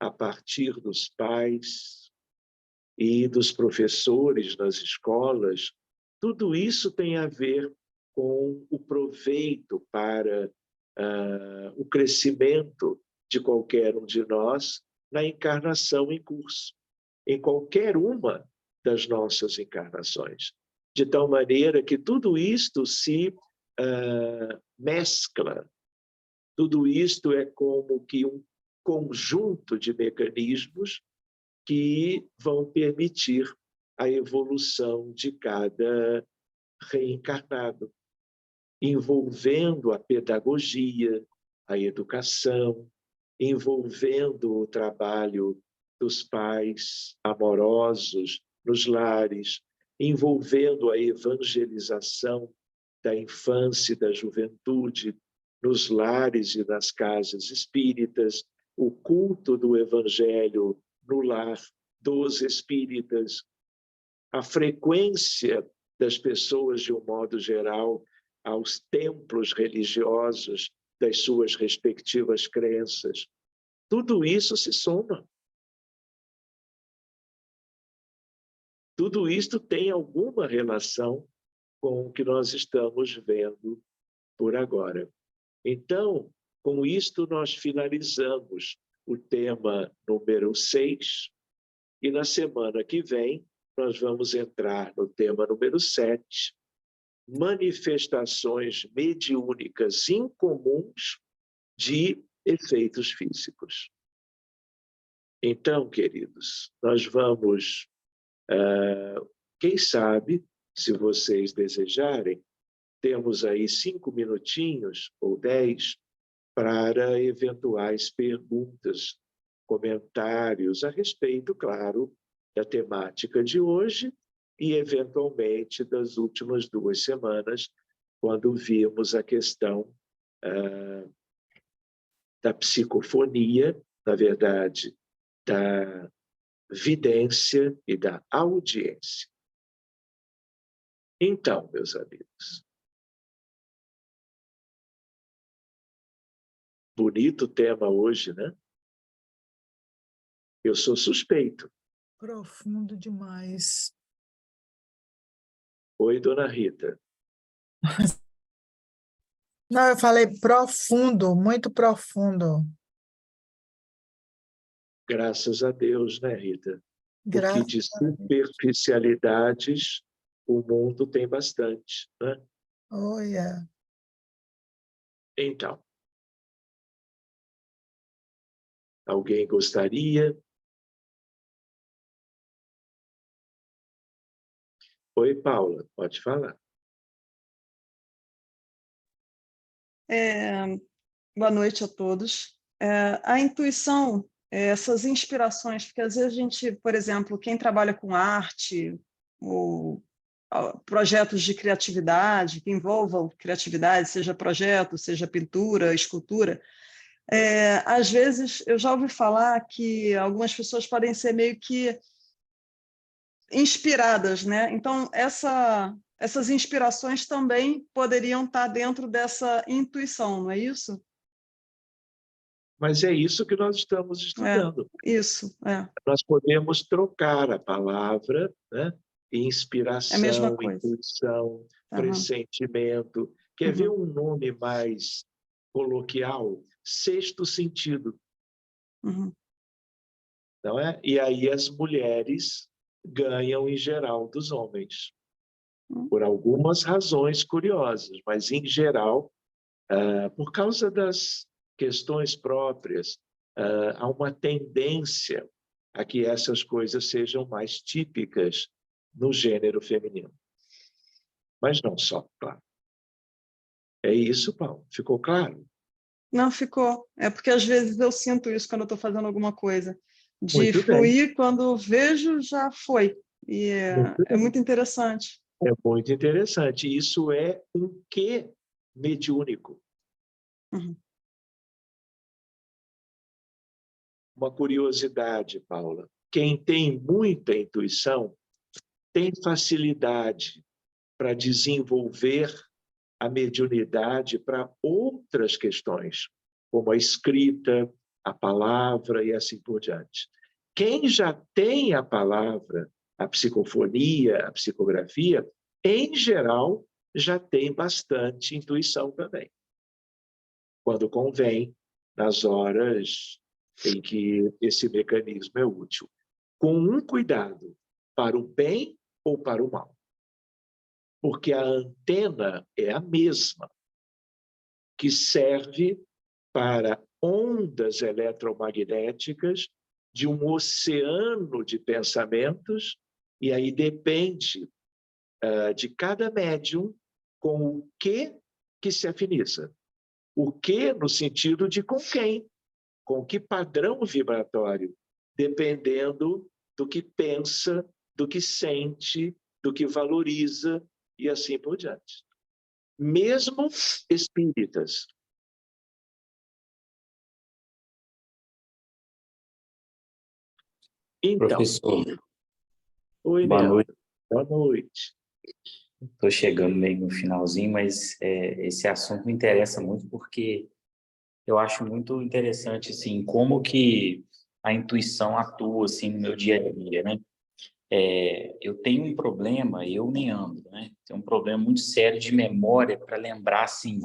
a partir dos pais e dos professores nas escolas, tudo isso tem a ver com o proveito para o crescimento de qualquer um de nós na encarnação em curso, em qualquer uma das nossas encarnações. De tal maneira que tudo isto se mescla, tudo isto é como que um conjunto de mecanismos que vão permitir a evolução de cada reencarnado, envolvendo a pedagogia, a educação, envolvendo o trabalho dos pais amorosos nos lares, envolvendo a evangelização da infância e da juventude nos lares e nas casas espíritas, o culto do evangelho no lar dos espíritas, a frequência das pessoas, de um modo geral, aos templos religiosos das suas respectivas crenças. Tudo isso se soma Tudo isto tem alguma relação com o que nós estamos vendo por agora. Então, com isto, nós finalizamos o tema número 6, e na semana que vem nós vamos entrar no tema número 7, manifestações mediúnicas incomuns de efeitos físicos. Então, queridos, nós vamos, quem sabe, se vocês desejarem, temos aí 5 minutinhos ou 10 para eventuais perguntas, comentários a respeito, claro, da temática de hoje e, eventualmente, das últimas 2 semanas, quando vimos a questão da psicofonia, na verdade, da vidência e da audiência. Então, meus amigos, bonito tema hoje, né? Eu sou suspeito. Profundo demais. Oi, dona Rita. Não, eu falei profundo, muito profundo. Graças a Deus, né, Rita? Porque Graças de a Deus. superficialidades o mundo tem bastante, né? Oh, yeah. Então, alguém gostaria? Oi, Paula, pode falar. Boa noite a todos. A intuição, essas inspirações, porque às vezes a gente, por exemplo, quem trabalha com arte, ou projetos de criatividade, que envolvam criatividade, seja projeto, seja pintura, escultura, às vezes eu já ouvi falar que algumas pessoas podem ser meio que inspiradas, né? Então, essas inspirações também poderiam estar dentro dessa intuição, não é isso? Mas é isso que nós estamos estudando. Isso, Nós podemos trocar a palavra, né? É a mesma Inspiração, coisa. intuição, pressentimento. Quer ver um nome mais coloquial? Sexto sentido. Não é? E aí as mulheres ganham, em geral, dos homens. Por algumas razões curiosas, mas, em geral, por causa das questões próprias, há uma tendência a que essas coisas sejam mais típicas no gênero feminino. Mas não só, claro. É isso, Paulo. Ficou claro? Não ficou. É porque às vezes eu sinto isso quando eu estou fazendo alguma coisa. De Muito fluir, bem. quando vejo, já foi. E é muito interessante. É muito interessante. Isso é um quê mediúnico. Uma curiosidade, Paula. Quem tem muita intuição tem facilidade para desenvolver a mediunidade para outras questões, como a escrita, a palavra e assim por diante. Quem já tem a palavra, a psicofonia, a psicografia, em geral, já tem bastante intuição também. Quando convém, nas horas em que esse mecanismo é útil. Com um cuidado, para o bem ou para o mal. Porque a antena é a mesma, que serve para ondas eletromagnéticas de um oceano de pensamentos, e aí depende de cada médium com o que se afiniza. O que no sentido de com quem, com que padrão vibratório, dependendo do que pensa, do que sente, do que valoriza e assim por diante. Mesmo espíritas. Então, Professor, oi, boa Leandro. noite. Boa noite. Estou chegando meio no finalzinho, mas esse assunto me interessa muito porque eu acho muito interessante assim, como que a intuição atua assim, no meu dia a dia, né? eu tenho um problema, eu, Leandro, né? Tenho um problema muito sério de memória para lembrar, assim,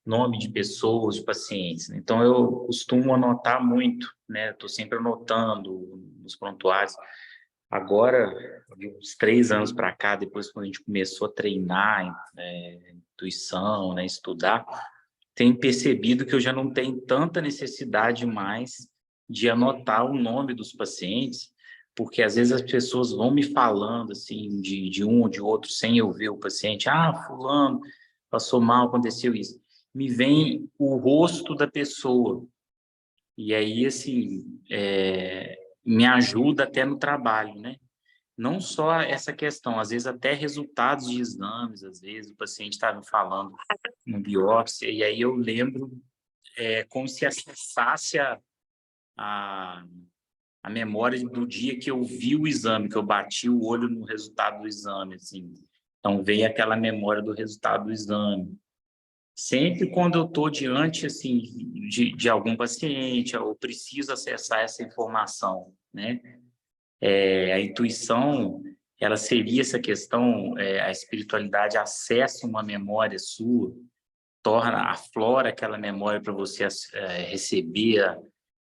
nome de pessoas, de pacientes. Então, eu costumo anotar muito, né? Estou sempre anotando nos prontuários. Agora, de uns 3 anos para cá, depois quando a gente começou a treinar, intuição, né, estudar, tenho percebido que eu já não tenho tanta necessidade mais de anotar o nome dos pacientes, porque às vezes as pessoas vão me falando assim de um ou de outro sem eu ver o paciente. Ah, fulano passou mal, aconteceu isso. Me vem o rosto da pessoa. E aí, assim, me ajuda até no trabalho, né? Não só essa questão, às vezes até resultados de exames, às vezes o paciente estava me falando no biópsia, e aí eu lembro como se acessasse a, a memória do dia que eu vi o exame, que eu bati o olho no resultado do exame, assim. Então, vem aquela memória do resultado do exame. Sempre quando eu estou diante, assim, de algum paciente, eu preciso acessar essa informação, né? A intuição, ela seria essa questão, a espiritualidade acessa uma memória sua, aflora aquela memória para você receber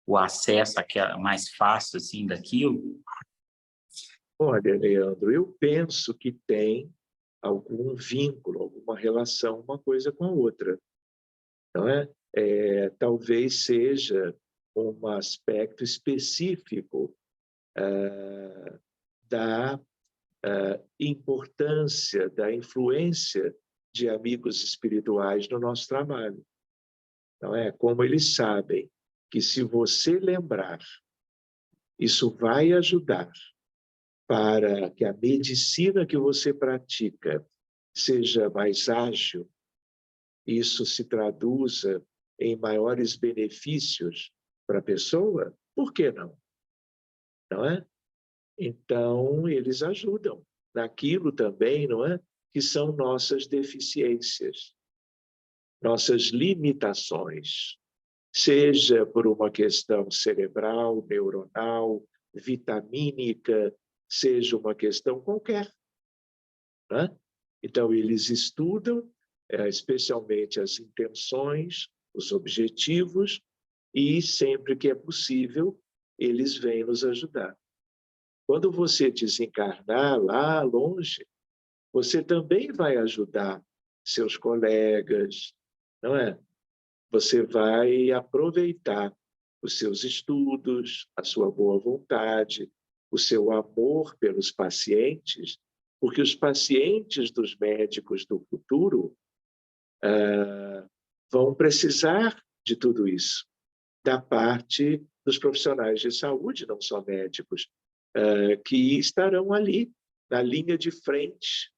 o acesso mais fácil, assim, daquilo? Olha, Leandro, eu penso que tem algum vínculo, alguma relação, uma coisa com a outra, não é? Talvez seja um aspecto específico da importância, da influência de amigos espirituais no nosso trabalho. Não é? Como eles sabem que se você lembrar, isso vai ajudar para que a medicina que você pratica seja mais ágil, isso se traduza em maiores benefícios para a pessoa, por que não? Não é? Então, eles ajudam naquilo também, não é? Que são nossas deficiências, nossas limitações, seja por uma questão cerebral, neuronal, vitamínica, seja uma questão qualquer, né? Então, eles estudam, especialmente as intenções, os objetivos, e sempre que é possível, eles vêm nos ajudar. Quando você desencarnar lá longe, você também vai ajudar seus colegas, não é? Você vai aproveitar os seus estudos, a sua boa vontade, o seu amor pelos pacientes, porque os pacientes dos médicos do futuro vão precisar de tudo isso, da parte dos profissionais de saúde, não só médicos, que estarão ali, na linha de frente.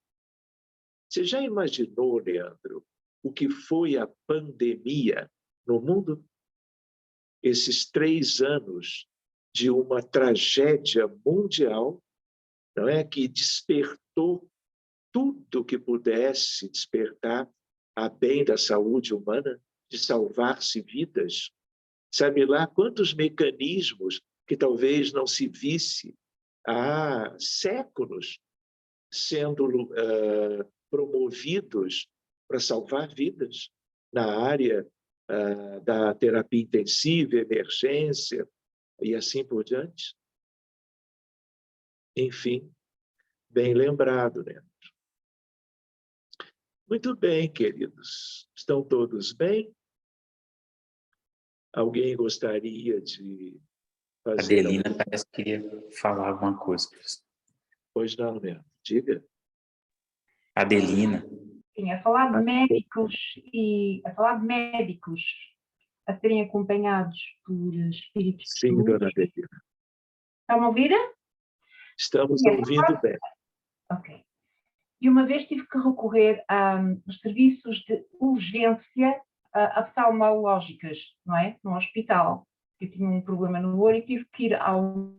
Você já imaginou, Leandro, o que foi a pandemia no mundo? Esses 3 anos de uma tragédia mundial, não é, que despertou tudo que pudesse despertar a bem da saúde humana, de salvar-se vidas. Sabe lá quantos mecanismos que talvez não se visse há séculos sendo promovidos para salvar vidas na área da terapia intensiva, emergência e assim por diante. Enfim, bem lembrado, né? Muito bem, queridos. Estão todos bem? Alguém gostaria de A fazer Adelina parece que queria falar alguma coisa. Pois não, né? Diga. Adelina. Sim, a falar de médicos a serem acompanhados por espíritos de Sim, luz. dona Adelina. Estão a ouvir? Estamos Sim, ouvindo bem. Ok. E uma vez tive que recorrer aos serviços de urgência oftalmológicas, não é? No hospital. Eu tinha um problema no olho e tive que ir ao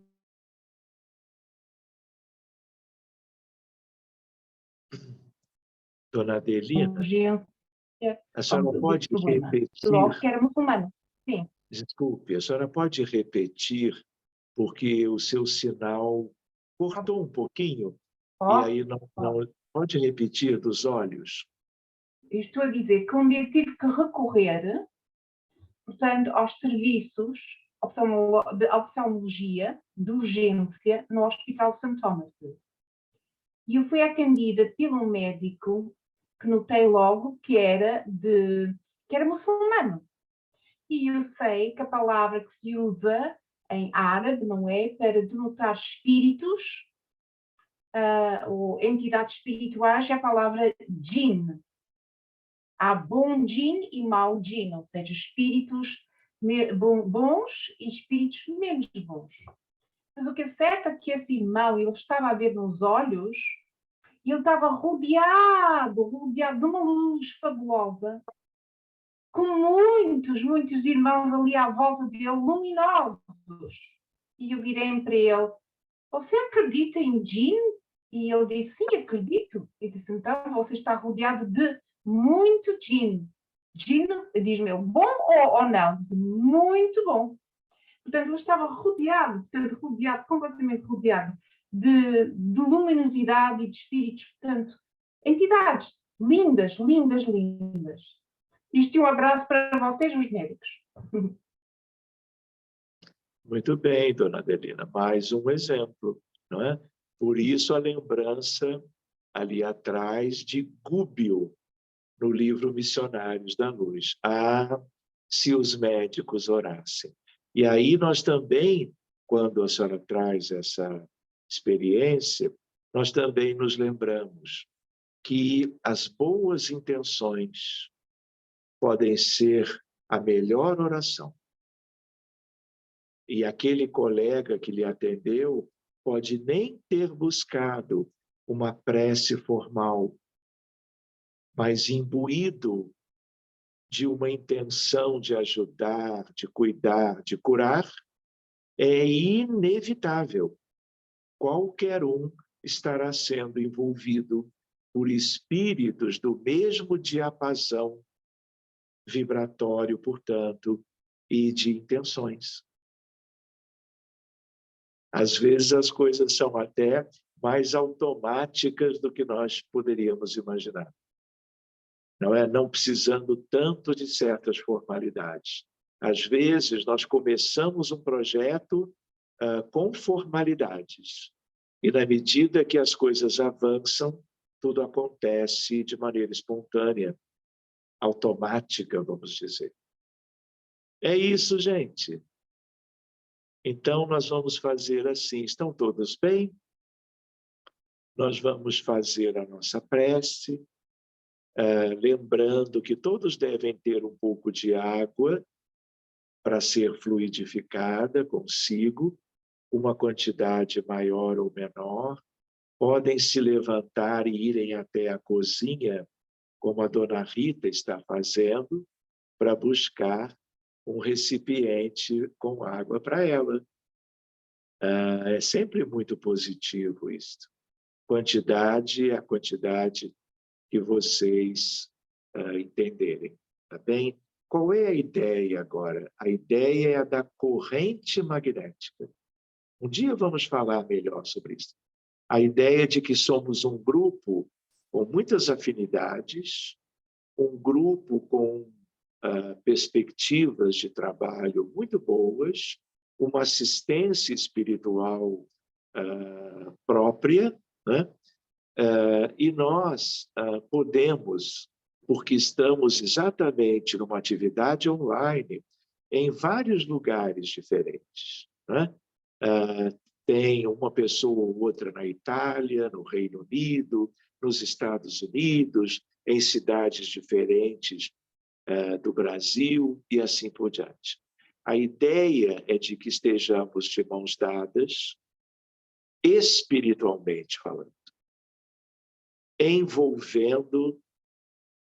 Dona Adelina, urgência a senhora pode problema. repetir? Logo que era muçulmano. Sim. Desculpe, a senhora pode repetir, porque o seu sinal Cortou um pouquinho, Ó, e aí não pode repetir dos olhos. estou a dizer que um dia tive que recorrer, portanto, aos serviços de oftalmologia de urgência no Hospital St. Thomas. E eu fui atendida por um médico que notei logo que era muçulmano. E eu sei que a palavra que se usa em árabe, não é? Para denotar espíritos ou entidades espirituais é a palavra jinn. Há bom jinn e mau jinn, ou seja, espíritos bons e espíritos menos bons. Mas o que é certo é que esse irmão, ele estava a ver nos olhos e ele estava rodeado de uma luz fabulosa, com muitos irmãos ali à volta dele, luminosos. E eu virei para ele, você acredita em jinn? E ele disse, sim, acredito. E disse, então você está rodeado de muito jinn. Jinn, diz-me ele, bom ou não? Muito bom. Portanto, ele estava rodeado, completamente rodeado de luminosidade e de espíritos, portanto, entidades lindas. Isto, um abraço para vocês, os médicos. Muito bem, dona Adelina, mais um exemplo, não é? Por isso a lembrança ali atrás de Gubbio, no livro Missionários da Luz. Ah, se os médicos orassem. E aí nós também, quando a senhora traz essa experiência, nós também nos lembramos que as boas intenções podem ser a melhor oração. E aquele colega que lhe atendeu pode nem ter buscado uma prece formal, mas imbuído de uma intenção de ajudar, de cuidar, de curar, é inevitável. Qualquer um estará sendo envolvido por espíritos do mesmo diapasão vibratório, portanto, e de intenções. Às vezes as coisas são até mais automáticas do que nós poderíamos imaginar. Não é? Não precisando tanto de certas formalidades. Às vezes nós começamos um projeto com formalidades e na medida que as coisas avançam, tudo acontece de maneira espontânea, automática, vamos dizer. É isso, gente. Então, nós vamos fazer assim. Estão todos bem? Nós vamos fazer a nossa prece, lembrando que todos devem ter um pouco de água para ser fluidificada consigo, uma quantidade maior ou menor. Podem se levantar e irem até a cozinha, como a dona Rita está fazendo, para buscar um recipiente com água para ela. É sempre muito positivo isto. Quantidade é a quantidade que vocês entenderem, tá bem? Qual é a ideia agora? A ideia é a da corrente magnética. Um dia vamos falar melhor sobre isso. A ideia de que somos um grupo com muitas afinidades, um grupo com perspectivas de trabalho muito boas, uma assistência espiritual própria, né? E nós podemos, porque estamos exatamente numa atividade online, em vários lugares diferentes, né? Tem uma pessoa ou outra na Itália, no Reino Unido, nos Estados Unidos, em cidades diferentes do Brasil e assim por diante. A ideia é de que estejamos de mãos dadas, espiritualmente falando, envolvendo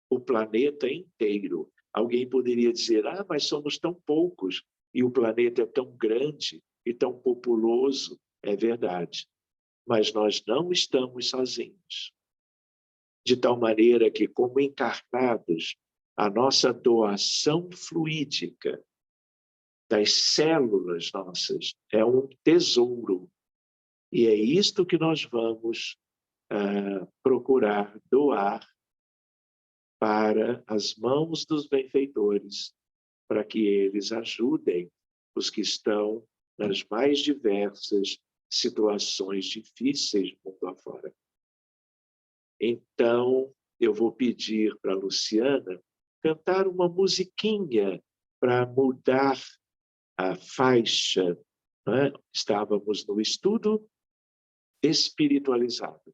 o planeta inteiro. Alguém poderia dizer, mas somos tão poucos e o planeta é tão grande e tão populoso. É verdade, mas nós não estamos sozinhos. De tal maneira que, como encarnados, a nossa doação fluídica das células nossas é um tesouro. E é isto que nós vamos procurar doar para as mãos dos benfeitores, para que eles ajudem os que estão nas mais diversas situações difíceis do mundo afora. Então, eu vou pedir para a Luciana cantar uma musiquinha para mudar a faixa, né? Estávamos no estudo espiritualizado.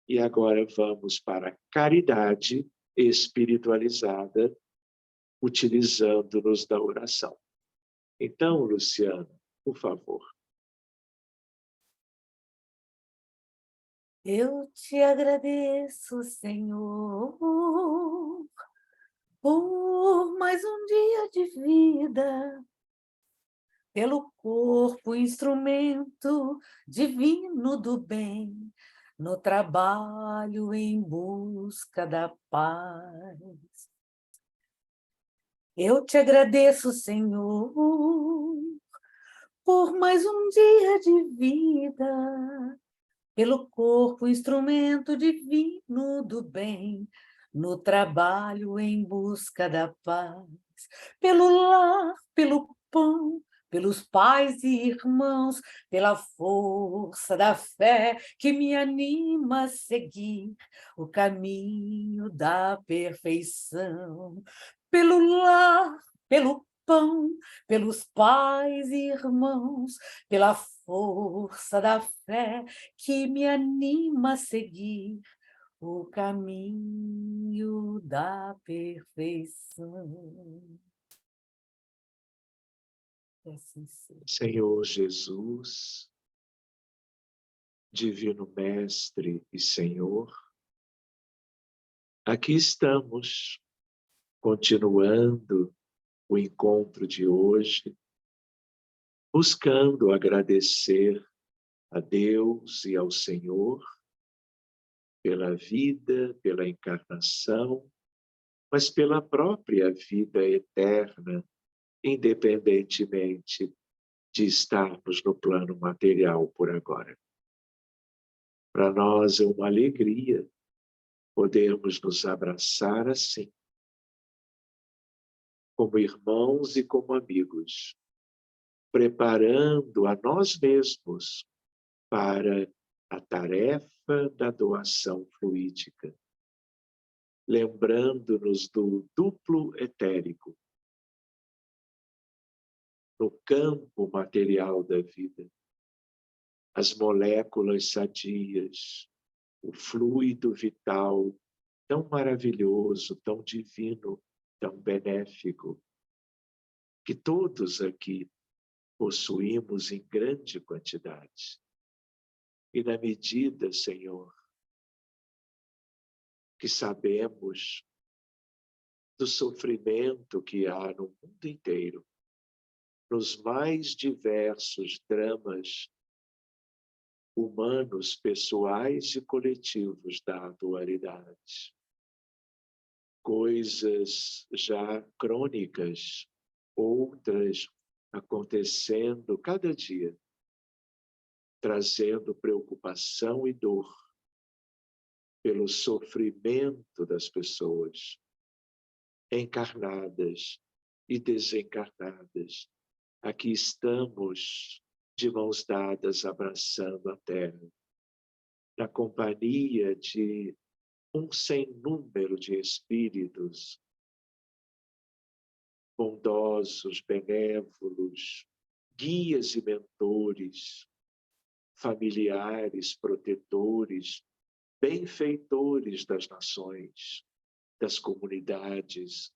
E agora vamos para a caridade espiritualizada, utilizando-nos da oração. Então, Luciana, por favor. Eu te agradeço, Senhor, por mais um dia de vida, pelo corpo, instrumento divino do bem, no trabalho em busca da paz. Eu te agradeço, Senhor, por mais um dia de vida, pelo corpo, instrumento divino do bem, no trabalho em busca da paz, pelo lar, pelo pão, pelos pais e irmãos, pela força da fé que me anima a seguir o caminho da perfeição, pelo lar, pelo pão, pelos pais e irmãos, pela força da fé que me anima a seguir o caminho da perfeição. Assim seja. Senhor Jesus, Divino Mestre e Senhor, aqui estamos, continuando o encontro de hoje, buscando agradecer a Deus e ao Senhor pela vida, pela encarnação, mas pela própria vida eterna, independentemente de estarmos no plano material por agora. Para nós é uma alegria podermos nos abraçar assim, como irmãos e como amigos, preparando a nós mesmos para a tarefa da doação fluídica, lembrando-nos do duplo etérico, no campo material da vida, as moléculas sadias, o fluido vital tão maravilhoso, tão divino, tão benéfico, que todos aqui possuímos em grande quantidade. E na medida, Senhor, que sabemos do sofrimento que há no mundo inteiro, nos mais diversos dramas humanos, pessoais e coletivos da atualidade. Coisas já crônicas, outras acontecendo cada dia, trazendo preocupação e dor pelo sofrimento das pessoas, encarnadas e desencarnadas. Aqui estamos de mãos dadas, abraçando a terra, na companhia de um sem número de espíritos bondosos, benévolos, guias e mentores, familiares, protetores, benfeitores das nações, das comunidades,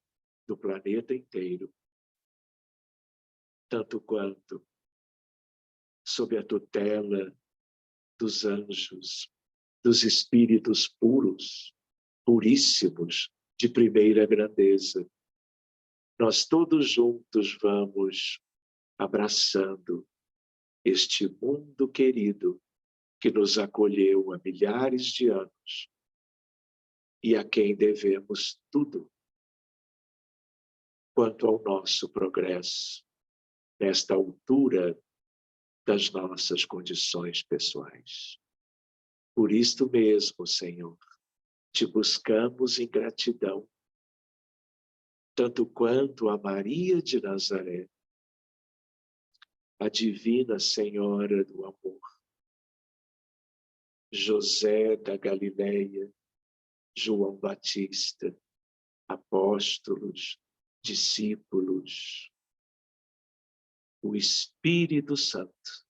do planeta inteiro, tanto quanto sob a tutela dos anjos, dos espíritos puros, puríssimos, de primeira grandeza. Nós todos juntos vamos abraçando este mundo querido que nos acolheu há milhares de anos e a quem devemos tudo quanto ao nosso progresso nesta altura das nossas condições pessoais. Por isto mesmo, Senhor, te buscamos em gratidão, tanto quanto a Maria de Nazaré, a divina Senhora do Amor, José da Galileia, João Batista, apóstolos, discípulos, o Espírito Santo,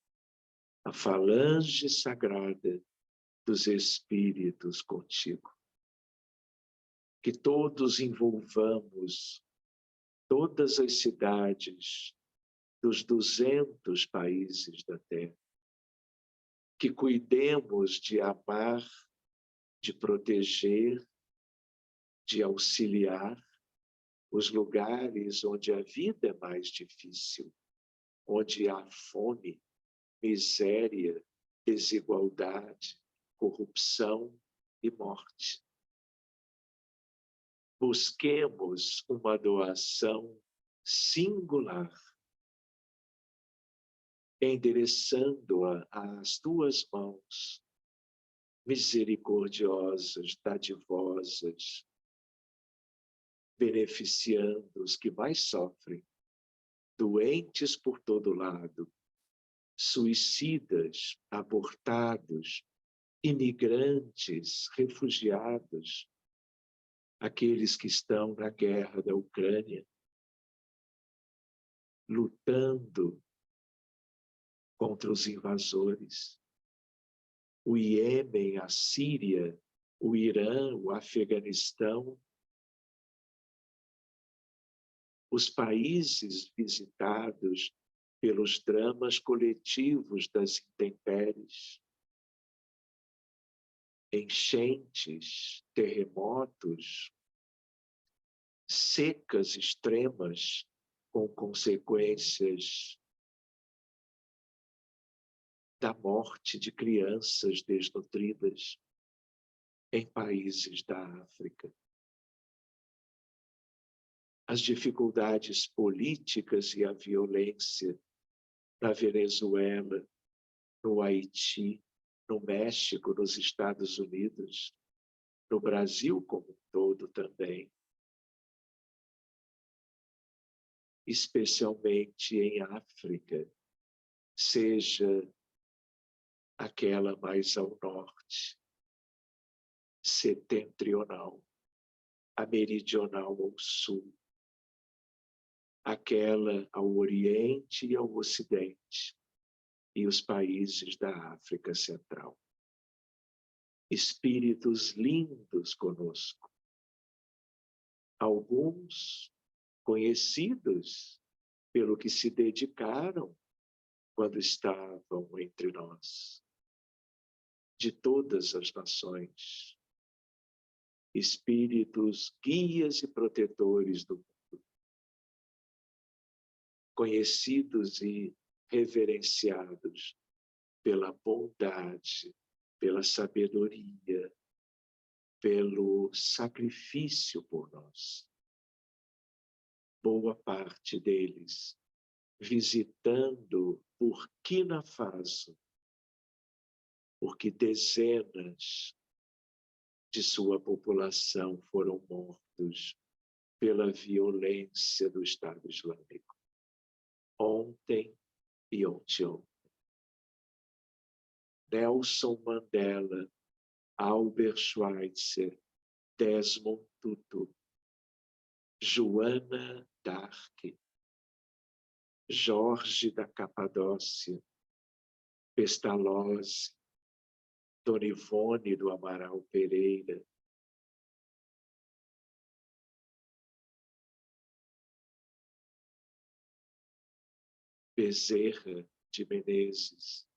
a falange sagrada dos Espíritos contigo. Que todos envolvamos todas as cidades dos 200 países da Terra. Que cuidemos de amar, de proteger, de auxiliar os lugares onde a vida é mais difícil, onde há fome, miséria, desigualdade, corrupção e morte. Busquemos uma doação singular, endereçando-a às tuas mãos, misericordiosas, dadivosas, beneficiando os que mais sofrem, doentes por todo lado, suicidas, abortados, imigrantes, refugiados, aqueles que estão na guerra da Ucrânia, lutando contra os invasores, o Iêmen, a Síria, o Irã, o Afeganistão, os países visitados pelos dramas coletivos das intempéries, enchentes, terremotos, secas extremas com consequências da morte de crianças desnutridas em países da África. As dificuldades políticas e a violência na Venezuela, no Haiti, no México, nos Estados Unidos, no Brasil como um todo também, especialmente em África, seja aquela mais ao norte, setentrional, a meridional ao sul, aquela ao oriente e ao ocidente, e os países da África Central. Espíritos lindos conosco, alguns conhecidos pelo que se dedicaram quando estavam entre nós, de todas as nações, espíritos guias e protetores do mundo, conhecidos e reverenciados pela bondade, pela sabedoria, pelo sacrifício por nós. Boa parte deles visitando Burkina Faso, porque dezenas de sua população foram mortos pela violência do Estado Islâmico. Ontem e ontem. Nelson Mandela, Albert Schweitzer, Desmond Tutu, Joana d'Arc, Jorge da Capadócia, Pestalozzi, Dona Ivone do Amaral Pereira, Bezerra de Menezes,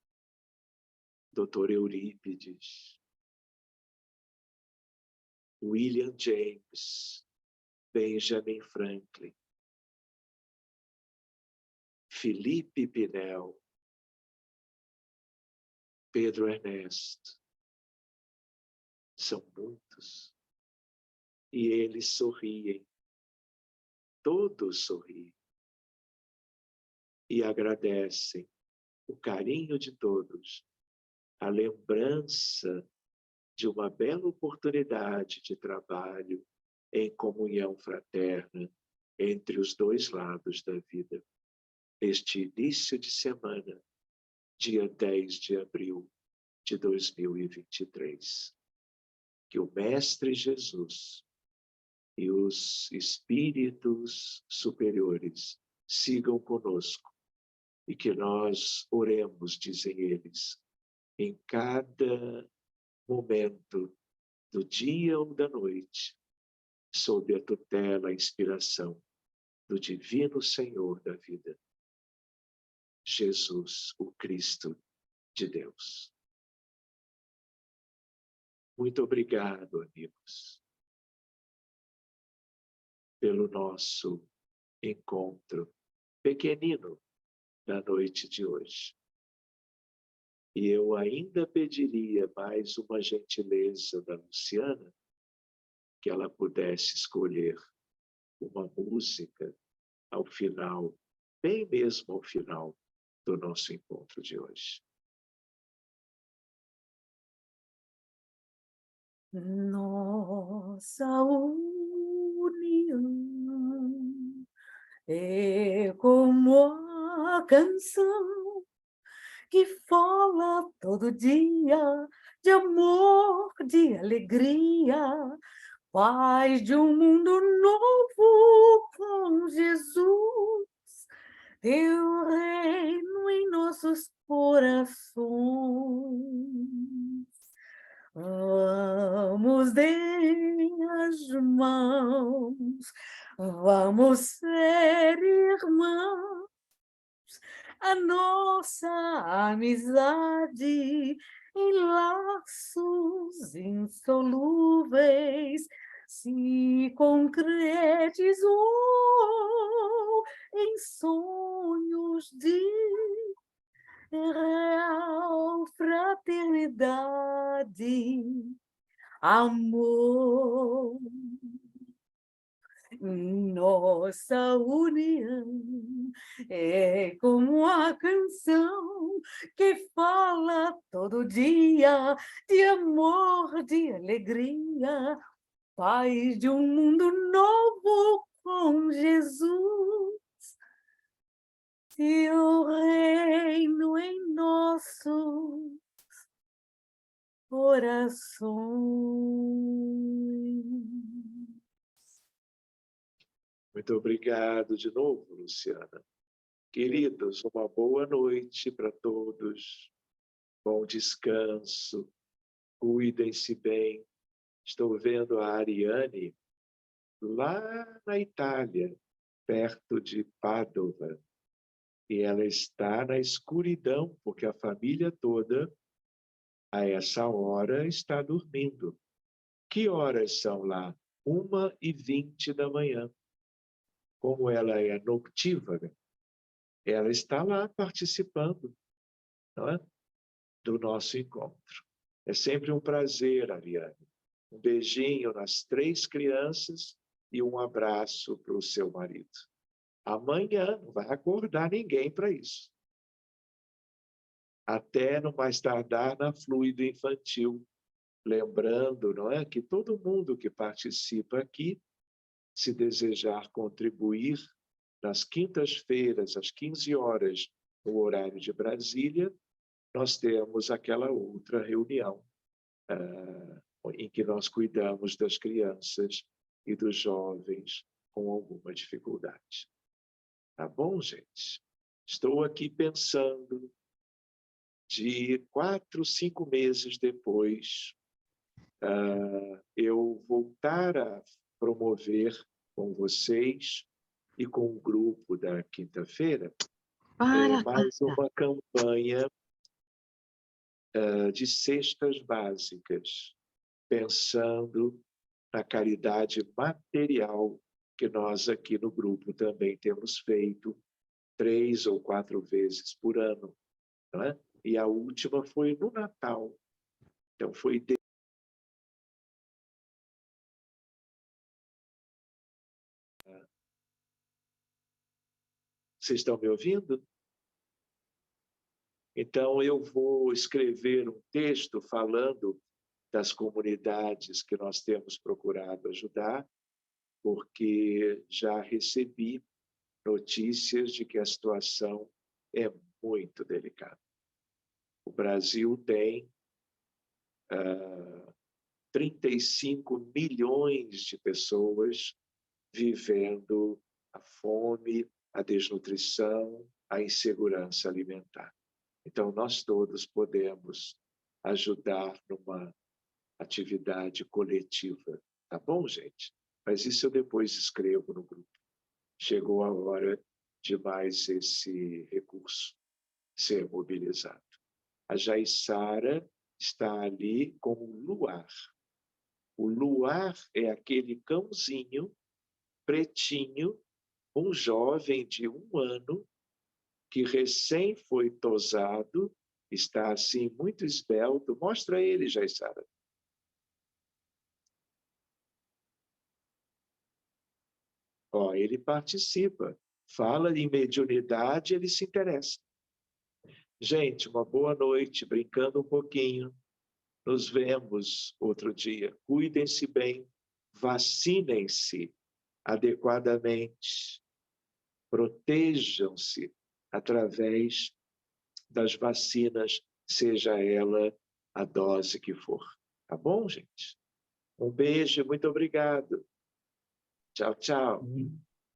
Dr. Eurípides, William James, Benjamin Franklin, Felipe Pinel, Pedro Ernesto. São muitos. E eles sorriem, todos sorriem, e agradecem o carinho de todos, a lembrança de uma bela oportunidade de trabalho em comunhão fraterna entre os dois lados da vida. Neste início de semana, dia 10 de abril de 2023. Que o Mestre Jesus e os espíritos superiores sigam conosco e que nós oremos, dizem eles, em cada momento do dia ou da noite, sob a tutela, a inspiração do Divino Senhor da vida, Jesus, o Cristo de Deus. Muito obrigado, amigos, pelo nosso encontro pequenino da noite de hoje. E eu ainda pediria mais uma gentileza da Luciana, que ela pudesse escolher uma música ao final, bem mesmo ao final do nosso encontro de hoje. Nossa união é como a canção que fala todo dia de amor, de alegria, paz de um mundo novo com Jesus, teu reino em nossos corações. Vamos dar as mãos, vamos ser irmãos, a nossa amizade em laços insolúveis se concretizou em sonhos de real fraternidade, amor. Nossa união é como a canção que fala todo dia de amor, de alegria, paz de um mundo novo com Jesus. Teu reino em nossos corações. Muito obrigado de novo, Luciana. Queridos, uma boa noite para todos. Bom descanso. Cuidem-se bem. Estou vendo a Ariane lá na Itália, perto de Padova. E ela está na escuridão, porque a família toda, a essa hora, está dormindo. Que horas são lá? 1h20 da manhã. Como ela é noctívaga, ela está lá participando, não é? Do nosso encontro. É sempre um prazer, Ariane. Um beijinho nas 3 crianças e um abraço para o seu marido. Amanhã não vai acordar ninguém para isso. Até no mais tardar na Fluido Infantil. Lembrando, não é, que todo mundo que participa aqui, se desejar contribuir, nas quintas-feiras, às 15 horas, no horário de Brasília, nós temos aquela outra reunião em que nós cuidamos das crianças e dos jovens com alguma dificuldade. Tá bom, gente? Estou aqui pensando de 4, 5 meses depois, eu voltar a promover com vocês e com o grupo da quinta-feira mais uma campanha de cestas básicas, pensando na caridade material que nós aqui no grupo também temos feito 3 ou 4 vezes por ano, não é? E a última foi no Natal. Então, foi... Vocês estão me ouvindo? Então, eu vou escrever um texto falando das comunidades que nós temos procurado ajudar, porque já recebi notícias de que a situação é muito delicada. O Brasil tem 35 milhões de pessoas vivendo a fome, a desnutrição, a insegurança alimentar. Então, nós todos podemos ajudar numa atividade coletiva. Tá bom, gente? Mas isso eu depois escrevo no grupo. Chegou a hora de mais esse recurso ser mobilizado. A Jaissara está ali com o luar. O luar é aquele cãozinho pretinho, um jovem de 1 ano, que recém foi tosado, está assim muito esbelto. Mostra ele, Jaissara. Ó, ele participa, fala em mediunidade, ele se interessa. Gente, uma boa noite, brincando um pouquinho. Nos vemos outro dia. Cuidem-se bem, vacinem-se adequadamente, protejam-se através das vacinas, seja ela a dose que for. Tá bom, gente? Um beijo, muito obrigado. Tchau, tchau.